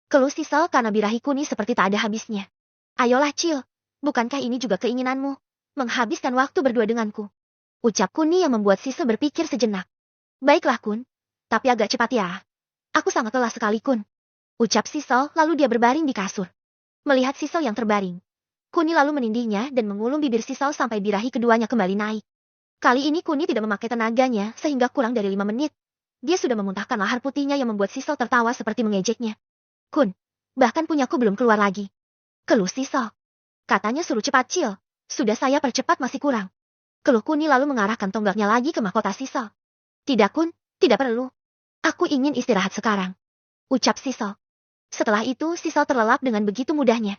[SPEAKER 1] Keluh Sisel karena birahi Kuni seperti tak ada habisnya. Ayolah Cil, bukankah ini juga keinginanmu? Menghabiskan waktu berdua denganku. Ucap Kuni yang membuat Sisel berpikir sejenak. Baiklah Kun, tapi agak cepat ya. Aku sangat lelah sekali Kun. Ucap Sisel lalu dia berbaring di kasur. Melihat Sisel yang terbaring, Kuni lalu menindihnya dan mengulum bibir Sisel sampai birahi keduanya kembali naik. Kali ini Kuni tidak memakai tenaganya sehingga kurang dari 5 menit. Dia sudah memuntahkan lahar putihnya yang membuat Sisel tertawa seperti mengejeknya. Kun, bahkan punyaku belum keluar lagi. Keluh Sisel. Katanya suruh cepat Cil, sudah saya percepat masih kurang. Keluh Kuni lalu mengarahkan tonggaknya lagi ke mahkota Sisel. Tidak Kun, tidak perlu. Aku ingin istirahat sekarang. Ucap Sisel. Setelah itu Sisel terlelap dengan begitu mudahnya.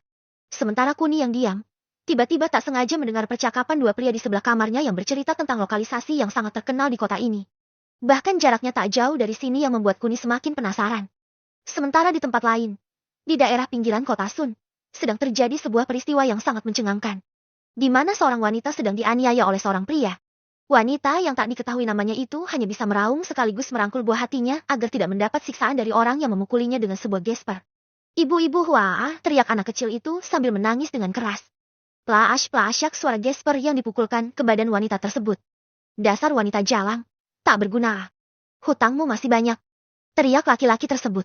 [SPEAKER 1] Sementara Kuni yang diam, tiba-tiba tak sengaja mendengar percakapan 2 pria di sebelah kamarnya yang bercerita tentang lokalisasi yang sangat terkenal di kota ini. Bahkan jaraknya tak jauh dari sini yang membuat Kuni semakin penasaran. Sementara di tempat lain, di daerah pinggiran kota Sun, sedang terjadi sebuah peristiwa yang sangat mencengangkan. Di mana seorang wanita sedang dianiaya oleh seorang pria. Wanita yang tak diketahui namanya itu hanya bisa meraung sekaligus merangkul buah hatinya agar tidak mendapat siksaan dari orang yang memukulinya dengan sebuah gesper. Ibu-ibu wah, teriak anak kecil itu sambil menangis dengan keras. Plaash-plaasyak suara gesper yang dipukulkan ke badan wanita tersebut. Dasar wanita jalang, tak berguna. Hutangmu masih banyak. Teriak laki-laki tersebut.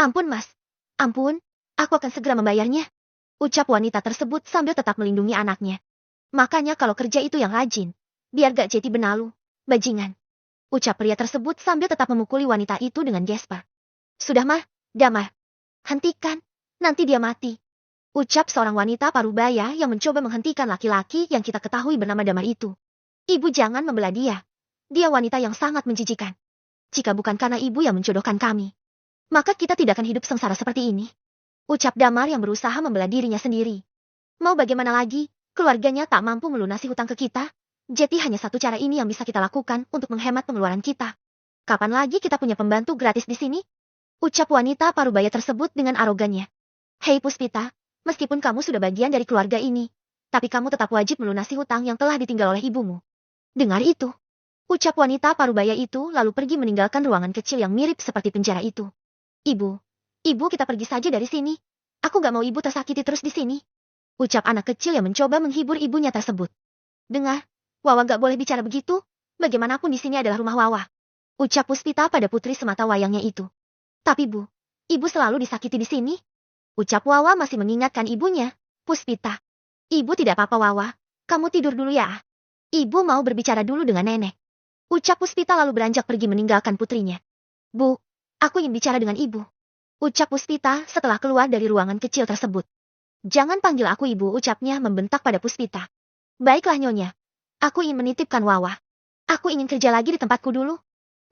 [SPEAKER 1] Ampun mas, ampun, aku akan segera membayarnya. Ucap wanita tersebut sambil tetap melindungi anaknya. Makanya kalau kerja itu yang rajin, biar gak jadi benalu, bajingan. Ucap pria tersebut sambil tetap memukuli wanita itu dengan gesper. Sudah mah, damai. Hentikan, nanti dia mati. Ucap seorang wanita parubaya yang mencoba menghentikan laki-laki yang kita ketahui bernama Damar itu. Ibu jangan membela dia. Dia wanita yang sangat menjijikan. Jika bukan karena ibu yang menjodohkan kami, maka kita tidak akan hidup sengsara seperti ini. Ucap Damar yang berusaha membela dirinya sendiri. Mau bagaimana lagi, keluarganya tak mampu melunasi hutang ke kita. Jadi hanya satu cara ini yang bisa kita lakukan untuk menghemat pengeluaran kita. Kapan lagi kita punya pembantu gratis di sini? Ucap wanita parubaya tersebut dengan arogannya. Hei Puspita, meskipun kamu sudah bagian dari keluarga ini, tapi kamu tetap wajib melunasi hutang yang telah ditinggal oleh ibumu. Dengar itu. Ucap wanita parubaya itu lalu pergi meninggalkan ruangan kecil yang mirip seperti penjara itu. Ibu kita pergi saja dari sini. Aku gak mau ibu tersakiti terus di sini. Ucap anak kecil yang mencoba menghibur ibunya tersebut. Dengar, Wawa gak boleh bicara begitu. Bagaimanapun di sini adalah rumah Wawa. Ucap Puspita pada putri semata wayangnya itu. Tapi Bu, ibu selalu disakiti di sini. Ucap Wawa masih mengingatkan ibunya. Puspita. Ibu tidak apa-apa Wawa. Kamu tidur dulu ya. Ibu mau berbicara dulu dengan nenek. Ucap Puspita lalu beranjak pergi meninggalkan putrinya. Bu, aku ingin bicara dengan ibu. Ucap Puspita setelah keluar dari ruangan kecil tersebut. Jangan panggil aku ibu, ucapnya membentak pada Puspita. Baiklah Nyonya. Aku ingin menitipkan Wawa. Aku ingin kerja lagi di tempatku dulu.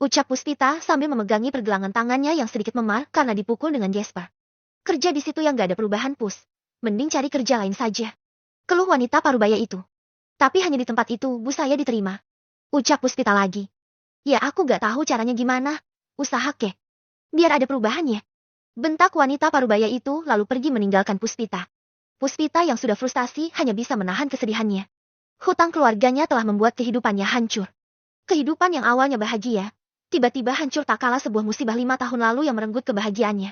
[SPEAKER 1] Ucap Puspita sambil memegangi pergelangan tangannya yang sedikit memar karena dipukul dengan gesper. Kerja di situ yang gak ada perubahan Pus. Mending cari kerja lain saja. Keluh wanita parubaya itu. Tapi hanya di tempat itu Bu saya diterima. Ucap Puspita lagi. Ya aku gak tahu caranya gimana. Usaha kek. Biar ada perubahannya. Bentak wanita parubaya itu lalu pergi meninggalkan Puspita. Puspita yang sudah frustasi hanya bisa menahan kesedihannya. Hutang keluarganya telah membuat kehidupannya hancur. Kehidupan yang awalnya bahagia, Tiba-tiba hancur tak kalah sebuah musibah 5 tahun lalu yang merenggut kebahagiaannya.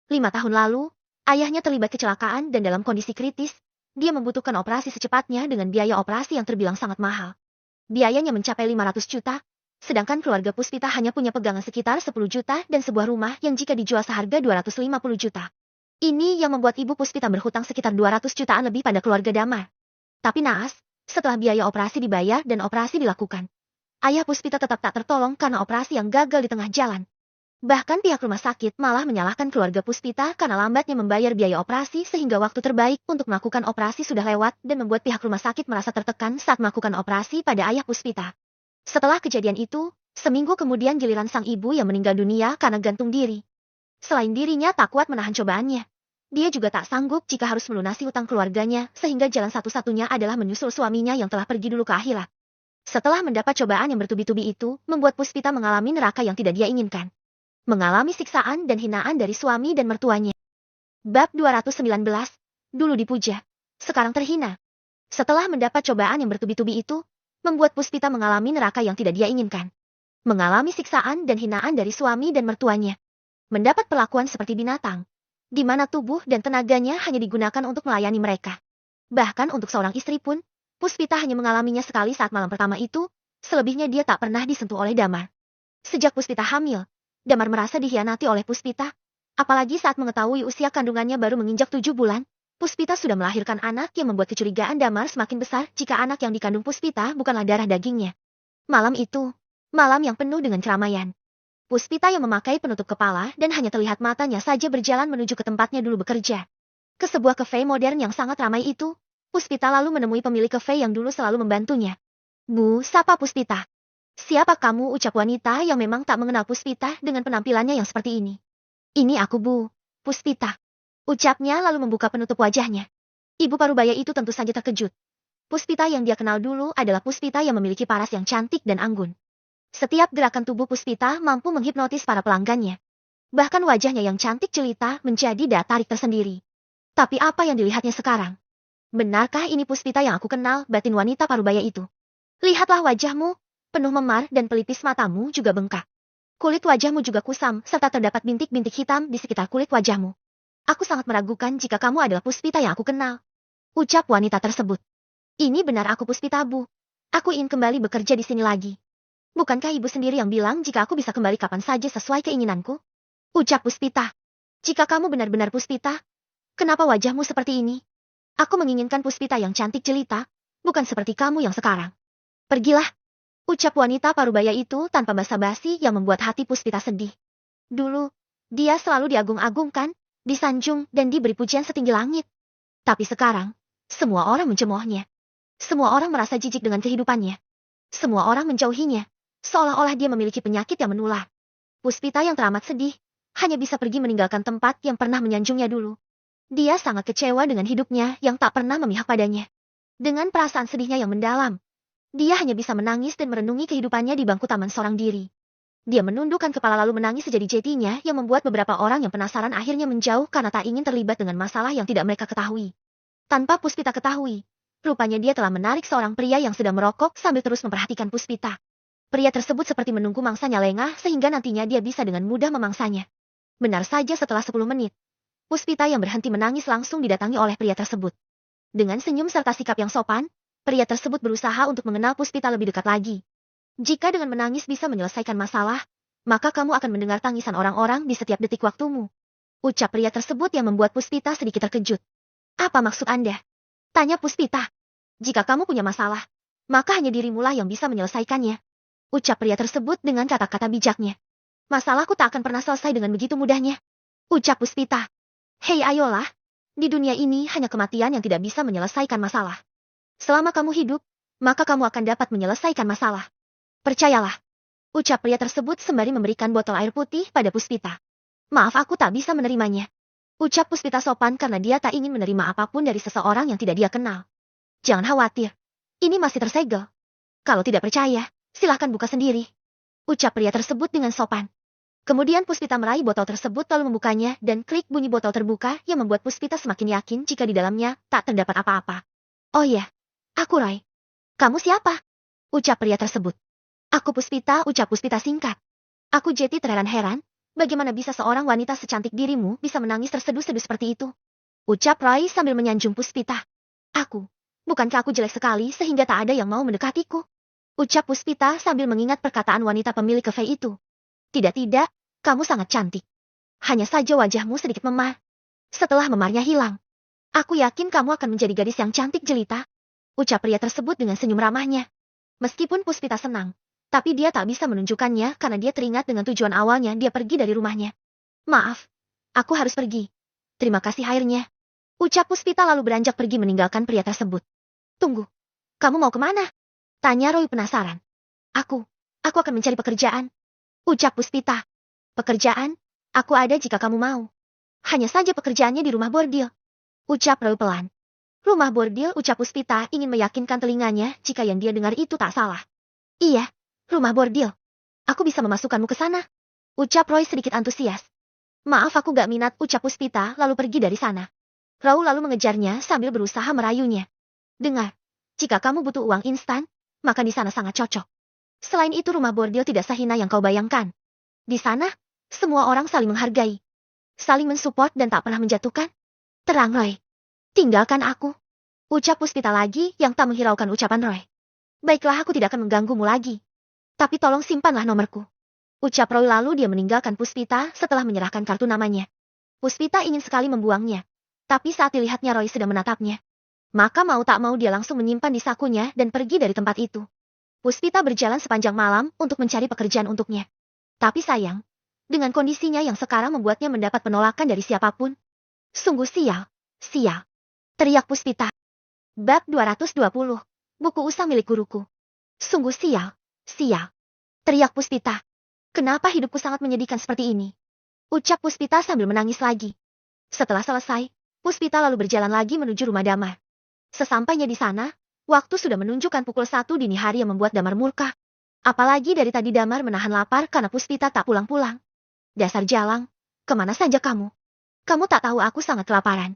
[SPEAKER 1] 5 tahun lalu, ayahnya terlibat kecelakaan dan dalam kondisi kritis, dia membutuhkan operasi secepatnya dengan biaya operasi yang terbilang sangat mahal. Biayanya mencapai 500 juta, sedangkan keluarga Puspita hanya punya pegangan sekitar 10 juta dan sebuah rumah yang jika dijual seharga 250 juta. Ini yang membuat ibu Puspita berhutang sekitar 200 jutaan lebih pada keluarga Damar. Tapi naas, setelah biaya operasi dibayar dan operasi dilakukan, ayah Puspita tetap tak tertolong karena operasi yang gagal di tengah jalan. Bahkan pihak rumah sakit malah menyalahkan keluarga Puspita karena lambatnya membayar biaya operasi sehingga waktu terbaik untuk melakukan operasi sudah lewat dan membuat pihak rumah sakit merasa tertekan saat melakukan operasi pada ayah Puspita. Setelah kejadian itu, seminggu kemudian giliran sang ibu yang meninggal dunia karena gantung diri. Selain dirinya tak kuat menahan cobaannya, dia juga tak sanggup jika harus melunasi utang keluarganya sehingga jalan satu-satunya adalah menyusul suaminya yang telah pergi dulu ke akhirat. Setelah mendapat cobaan yang bertubi-tubi itu, membuat Puspita mengalami neraka yang tidak dia inginkan. Mengalami siksaan dan hinaan dari suami dan mertuanya. Bab 219, dulu dipuja, sekarang terhina. Setelah mendapat cobaan yang bertubi-tubi itu, membuat Puspita mengalami neraka yang tidak dia inginkan. Mengalami siksaan dan hinaan dari suami dan mertuanya. Mendapat perlakuan seperti binatang, di mana tubuh dan tenaganya hanya digunakan untuk melayani mereka. Bahkan untuk seorang istri pun, Puspita hanya mengalaminya sekali saat malam pertama itu, selebihnya dia tak pernah disentuh oleh Damar. Sejak Puspita hamil, Damar merasa dikhianati oleh Puspita, apalagi saat mengetahui usia kandungannya baru menginjak 7 bulan, Puspita sudah melahirkan anak yang membuat kecurigaan Damar semakin besar jika anak yang dikandung Puspita bukanlah darah dagingnya. Malam itu, malam yang penuh dengan keramaian. Puspita yang memakai penutup kepala dan hanya terlihat matanya saja berjalan menuju ke tempatnya dulu bekerja. Ke sebuah kafe modern yang sangat ramai itu, Puspita lalu menemui pemilik kafe yang dulu selalu membantunya. "Bu, sapa Puspita." "Siapa kamu?" ucap wanita yang memang tak mengenal Puspita dengan penampilannya yang seperti ini. "Ini aku, Bu, Puspita," ucapnya lalu membuka penutup wajahnya. Ibu parubaya itu tentu saja terkejut. Puspita yang dia kenal dulu adalah Puspita yang memiliki paras yang cantik dan anggun. Setiap gerakan tubuh Puspita mampu menghipnotis para pelanggannya. Bahkan wajahnya yang cantik jelita menjadi daya tarik tersendiri. Tapi apa yang dilihatnya sekarang? Benarkah ini Puspita yang aku kenal, batin wanita parubaya itu? "Lihatlah wajahmu, penuh memar dan pelipis matamu juga bengkak. Kulit wajahmu juga kusam, serta terdapat bintik-bintik hitam di sekitar kulit wajahmu. Aku sangat meragukan jika kamu adalah Puspita yang aku kenal," ucap wanita tersebut. "Ini benar aku Puspita, Bu. Aku ingin kembali bekerja di sini lagi." "Bukankah ibu sendiri yang bilang jika aku bisa kembali kapan saja sesuai keinginanku?" ucap Puspita. "Jika kamu benar-benar Puspita, kenapa wajahmu seperti ini? Aku menginginkan Puspita yang cantik jelita, bukan seperti kamu yang sekarang." "Pergilah," ucap wanita parubaya itu tanpa basa-basi yang membuat hati Puspita sedih. Dulu, dia selalu diagung-agungkan, disanjung dan diberi pujian setinggi langit. Tapi sekarang, semua orang mencemoohnya. Semua orang merasa jijik dengan kehidupannya. Semua orang menjauhinya, seolah-olah dia memiliki penyakit yang menular. Puspita yang teramat sedih, hanya bisa pergi meninggalkan tempat yang pernah menyanjungnya dulu. Dia sangat kecewa dengan hidupnya yang tak pernah memihak padanya. Dengan perasaan sedihnya yang mendalam, dia hanya bisa menangis dan merenungi kehidupannya di bangku taman seorang diri. Dia menundukkan kepala lalu menangis sejadi-jadinya yang membuat beberapa orang yang penasaran akhirnya menjauh karena tak ingin terlibat dengan masalah yang tidak mereka ketahui. Tanpa Puspita ketahui, rupanya dia telah menarik seorang pria yang sedang merokok sambil terus memperhatikan Puspita. Pria tersebut seperti menunggu mangsanya lengah sehingga nantinya dia bisa dengan mudah memangsanya. Benar saja setelah 10 menit, Puspita yang berhenti menangis langsung didatangi oleh pria tersebut. Dengan senyum serta sikap yang sopan, pria tersebut berusaha untuk mengenal Puspita lebih dekat lagi. "Jika dengan menangis bisa menyelesaikan masalah, maka kamu akan mendengar tangisan orang-orang di setiap detik waktumu," ucap pria tersebut yang membuat Puspita sedikit terkejut. "Apa maksud Anda?" tanya Puspita. "Jika kamu punya masalah, maka hanya dirimulah yang bisa menyelesaikannya," ucap pria tersebut dengan kata-kata bijaknya. "Masalahku tak akan pernah selesai dengan begitu mudahnya," ucap Puspita. "Hei ayolah, di dunia ini hanya kematian yang tidak bisa menyelesaikan masalah. Selama kamu hidup, maka kamu akan dapat menyelesaikan masalah. Percayalah," ucap pria tersebut sembari memberikan botol air putih pada Puspita. "Maaf aku tak bisa menerimanya," ucap Puspita sopan karena dia tak ingin menerima apapun dari seseorang yang tidak dia kenal. "Jangan khawatir, ini masih tersegel. Kalau tidak percaya, silahkan buka sendiri," ucap pria tersebut dengan sopan. Kemudian Puspita meraih botol tersebut lalu membukanya dan klik bunyi botol terbuka yang membuat Puspita semakin yakin jika di dalamnya tak terdapat apa-apa. "Oh ya, aku Roy." "Kamu siapa?" ucap pria tersebut. "Aku Puspita," ucap Puspita singkat. Aku Jetty terheran-heran, bagaimana bisa seorang wanita secantik dirimu bisa menangis terseduh-seduh seperti itu? Ucap Roy sambil menyanjung Puspita. Bukankah aku jelek sekali sehingga tak ada yang mau mendekatiku? Ucap Puspita sambil mengingat perkataan wanita pemilik kafe itu. Tidak, kamu sangat cantik. Hanya saja wajahmu sedikit memar. Setelah memarnya hilang, aku yakin kamu akan menjadi gadis yang cantik jelita. Ucap pria tersebut dengan senyum ramahnya. Meskipun Puspita senang, tapi dia tak bisa menunjukkannya karena dia teringat dengan tujuan awalnya dia pergi dari rumahnya. Maaf, aku harus pergi. Terima kasih airnya. Ucap Puspita lalu beranjak pergi meninggalkan pria tersebut. Tunggu, kamu mau kemana? Tanya Roy penasaran. Aku akan mencari pekerjaan. Ucap Puspita. Pekerjaan? Aku ada jika kamu mau. Hanya saja pekerjaannya di rumah bordil. Ucap Roy pelan. Rumah bordil, ucap Puspita ingin meyakinkan telinganya jika yang dia dengar itu tak salah. Iya, rumah bordil. Aku bisa memasukkanmu ke sana. Ucap Roy sedikit antusias. Maaf aku gak minat, ucap Puspita lalu pergi dari sana. Roy lalu mengejarnya sambil berusaha merayunya. Dengar, jika kamu butuh uang instan, maka di sana sangat cocok. Selain itu rumah bordil tidak sehina yang kau bayangkan. Di sana, semua orang saling menghargai. Saling mensupport dan tak pernah menjatuhkan. Terang Roy. Tinggalkan aku. Ucap Puspita lagi yang tak menghiraukan ucapan Roy. Baiklah aku tidak akan mengganggumu lagi. Tapi tolong simpanlah nomorku. Ucap Roy lalu dia meninggalkan Puspita setelah menyerahkan kartu namanya. Puspita ingin sekali membuangnya. Tapi saat dilihatnya Roy sedang menatapnya. Maka mau tak mau dia langsung menyimpan di sakunya dan pergi dari tempat itu. Puspita berjalan sepanjang malam untuk mencari pekerjaan untuknya. Tapi sayang, dengan kondisinya yang sekarang membuatnya mendapat penolakan dari siapapun. Sungguh sial. Teriak Puspita. Bab 220. Buku usah milik guruku. Sungguh sial. Teriak Puspita. Kenapa hidupku sangat menyedihkan seperti ini? Ucap Puspita sambil menangis lagi. Setelah selesai, Puspita lalu berjalan lagi menuju rumah Damar. Sesampainya di sana, waktu sudah menunjukkan pukul 1 dini hari yang membuat Damar murka. Apalagi dari tadi Damar menahan lapar karena Puspita tak pulang-pulang. Dasar jalang, kemana saja kamu? Kamu tak tahu aku sangat kelaparan.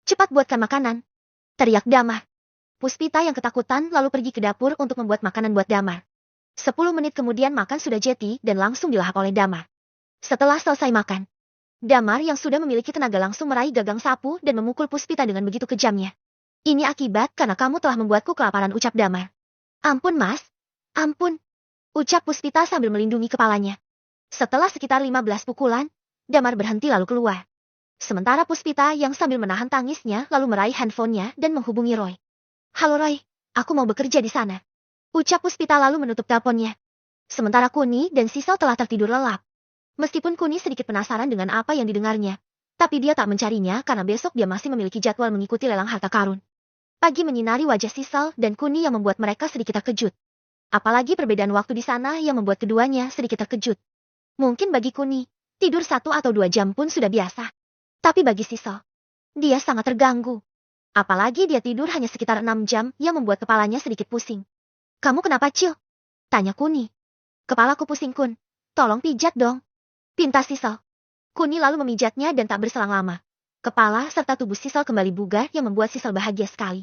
[SPEAKER 1] Cepat buatkan makanan. Teriak Damar. Puspita yang ketakutan lalu pergi ke dapur untuk membuat makanan buat Damar. 10 menit kemudian makan sudah jadi dan langsung dilahap oleh Damar. Setelah selesai makan, Damar yang sudah memiliki tenaga langsung meraih gagang sapu dan memukul Puspita dengan begitu kejamnya. Ini akibat karena kamu telah membuatku kelaparan, ucap Damar. Ampun mas, ampun. Ucap Puspita sambil melindungi kepalanya. Setelah sekitar 15 pukulan, Damar berhenti lalu keluar. Sementara Puspita yang sambil menahan tangisnya lalu meraih handphonenya dan menghubungi Roy. Halo Roy, aku mau bekerja di sana. Ucap Puspita lalu menutup teleponnya. Sementara Kuni dan Sisal telah tertidur lelap. Meskipun Kuni sedikit penasaran dengan apa yang didengarnya, tapi dia tak mencarinya karena besok dia masih memiliki jadwal mengikuti lelang harta karun. Pagi menyinari wajah Sisal dan Kuni yang membuat mereka sedikit terkejut. Apalagi perbedaan waktu di sana yang membuat keduanya sedikit terkejut. Mungkin bagi Kuni, tidur 1 atau 2 jam pun sudah biasa. Tapi bagi Sisal, dia sangat terganggu. Apalagi dia tidur hanya sekitar 6 jam yang membuat kepalanya sedikit pusing. Kamu kenapa, Cil? Tanya Kuni. Kepalaku pusing, Kun. Tolong pijat dong. Pinta Sisal. Kuni lalu memijatnya dan tak berselang lama. Kepala serta tubuh Sisal kembali bugar yang membuat Sisal bahagia sekali.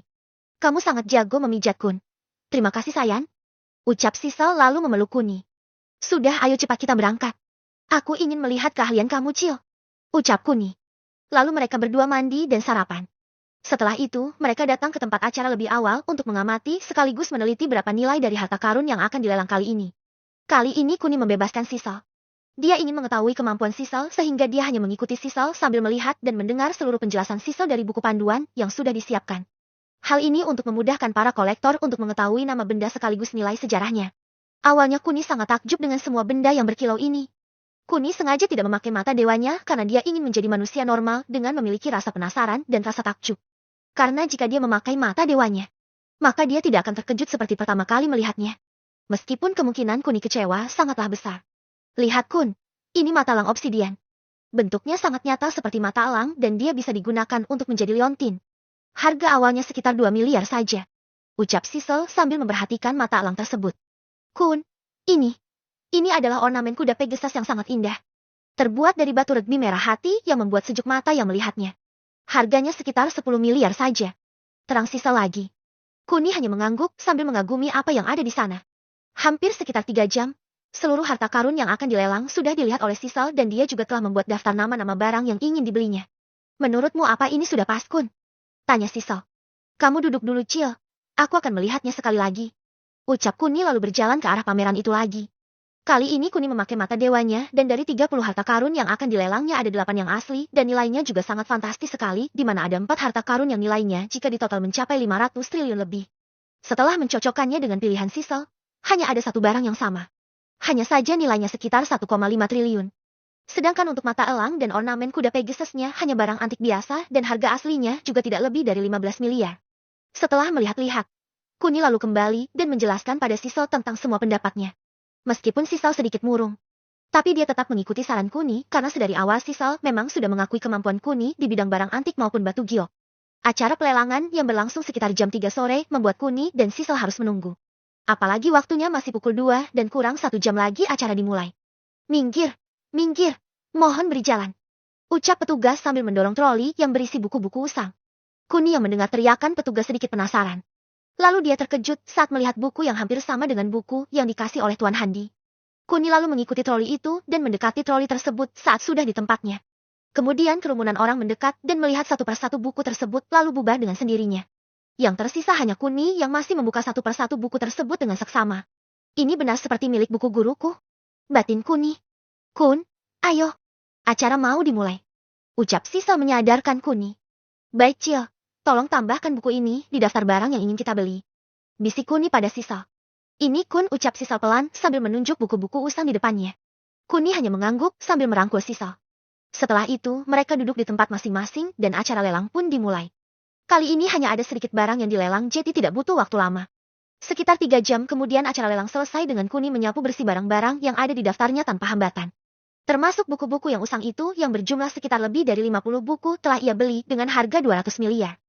[SPEAKER 1] Kamu sangat jago memijat, Kun. Terima kasih, sayang. Ucap Sisal lalu memeluk Kuni. Sudah, ayo cepat kita berangkat. Aku ingin melihat keahlian kamu, Cil. Ucap Kuni. Lalu mereka berdua mandi dan sarapan. Setelah itu, mereka datang ke tempat acara lebih awal untuk mengamati sekaligus meneliti berapa nilai dari harta karun yang akan dilelang kali ini. Kali ini Kuni membebaskan Sisal. Dia ingin mengetahui kemampuan Sisal sehingga dia hanya mengikuti Sisal sambil melihat dan mendengar seluruh penjelasan Sisal dari buku panduan yang sudah disiapkan. Hal ini untuk memudahkan para kolektor untuk mengetahui nama benda sekaligus nilai sejarahnya. Awalnya Kuni sangat takjub dengan semua benda yang berkilau ini. Kuni sengaja tidak memakai mata dewanya karena dia ingin menjadi manusia normal dengan memiliki rasa penasaran dan rasa takjub. Karena jika dia memakai mata dewanya, maka dia tidak akan terkejut seperti pertama kali melihatnya. Meskipun kemungkinan Kuni kecewa sangatlah besar. Lihat Kun, ini mata elang obsidian. Bentuknya sangat nyata seperti mata elang dan dia bisa digunakan untuk menjadi liontin. Harga awalnya sekitar 2 miliar saja. Ucap Sisal sambil memperhatikan mata elang tersebut. Kun, ini adalah ornamen kuda Pegasus yang sangat indah. Terbuat dari batu regbi merah hati yang membuat sejuk mata yang melihatnya. Harganya sekitar 10 miliar saja. Terang Sisal lagi. Kuni hanya mengangguk sambil mengagumi apa yang ada di sana. Hampir sekitar 3 jam, Seluruh harta karun yang akan dilelang sudah dilihat oleh Sisal dan dia juga telah membuat daftar nama-nama barang yang ingin dibelinya. Menurutmu apa ini sudah pas, Kun? Tanya Sisal. Kamu duduk dulu, Cil. Aku akan melihatnya sekali lagi. Ucap Kuni lalu berjalan ke arah pameran itu lagi. Kali ini Kuni memakai mata dewanya dan dari 30 harta karun yang akan dilelangnya ada 8 yang asli dan nilainya juga sangat fantastis sekali di mana ada 4 harta karun yang nilainya jika ditotal mencapai 500 triliun lebih. Setelah mencocokkannya dengan pilihan Sisal, hanya ada satu barang yang sama. Hanya saja nilainya sekitar 1,5 triliun. Sedangkan untuk mata elang dan ornamen kuda Pegasusnya hanya barang antik biasa dan harga aslinya juga tidak lebih dari 15 miliar. Setelah melihat-lihat, Kuni lalu kembali dan menjelaskan pada Sisal tentang semua pendapatnya. Meskipun Sisal sedikit murung, tapi dia tetap mengikuti saran Kuni karena sedari awal Sisal memang sudah mengakui kemampuan Kuni di bidang barang antik maupun batu giok. Acara pelelangan yang berlangsung sekitar jam 3 sore membuat Kuni dan Sisal harus menunggu. Apalagi waktunya masih pukul 2 dan kurang 1 jam lagi acara dimulai. Minggir, minggir, mohon beri jalan. Ucap petugas sambil mendorong troli yang berisi buku-buku usang. Kuni yang mendengar teriakan petugas sedikit penasaran. Lalu dia terkejut saat melihat buku yang hampir sama dengan buku yang dikasih oleh Tuan Handi. Kuni lalu mengikuti troli itu dan mendekati troli tersebut saat sudah di tempatnya. Kemudian kerumunan orang mendekat dan melihat satu persatu buku tersebut lalu bubar dengan sendirinya. Yang tersisa hanya Kuni yang masih membuka satu persatu buku tersebut dengan seksama. Ini benar seperti milik buku guruku. Batin Kuni. Kun, ayo. Acara mau dimulai. Ucap Sisal menyadarkan Kuni. Baik, Cil. Tolong tambahkan buku ini di daftar barang yang ingin kita beli. Bisik Kuni pada Sisal. Ini Kun, ucap Sisal pelan sambil menunjuk buku-buku usang di depannya. Kuni hanya mengangguk sambil merangkul Sisal. Setelah itu, mereka duduk di tempat masing-masing dan acara lelang pun dimulai. Kali ini hanya ada sedikit barang yang dilelang jadi tidak butuh waktu lama. Sekitar 3 jam kemudian acara lelang selesai dengan Kuni menyapu bersih barang-barang yang ada di daftarnya tanpa hambatan. Termasuk buku-buku yang usang itu yang berjumlah sekitar lebih dari 50 buku telah ia beli dengan harga 200 miliar.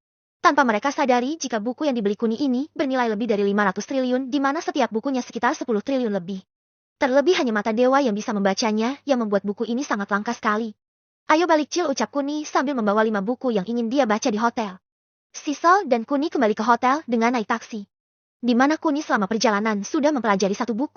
[SPEAKER 1] Tanpa mereka sadari jika buku yang dibeli Kuni ini bernilai lebih dari 500 triliun di mana setiap bukunya sekitar 10 triliun lebih. Terlebih hanya mata dewa yang bisa membacanya yang membuat buku ini sangat langka sekali. Ayo balik, Cil, ucap Kuni sambil membawa 5 buku yang ingin dia baca di hotel. Sisal dan Kuni kembali ke hotel dengan naik taksi. Di mana Kuni selama perjalanan sudah mempelajari satu buku.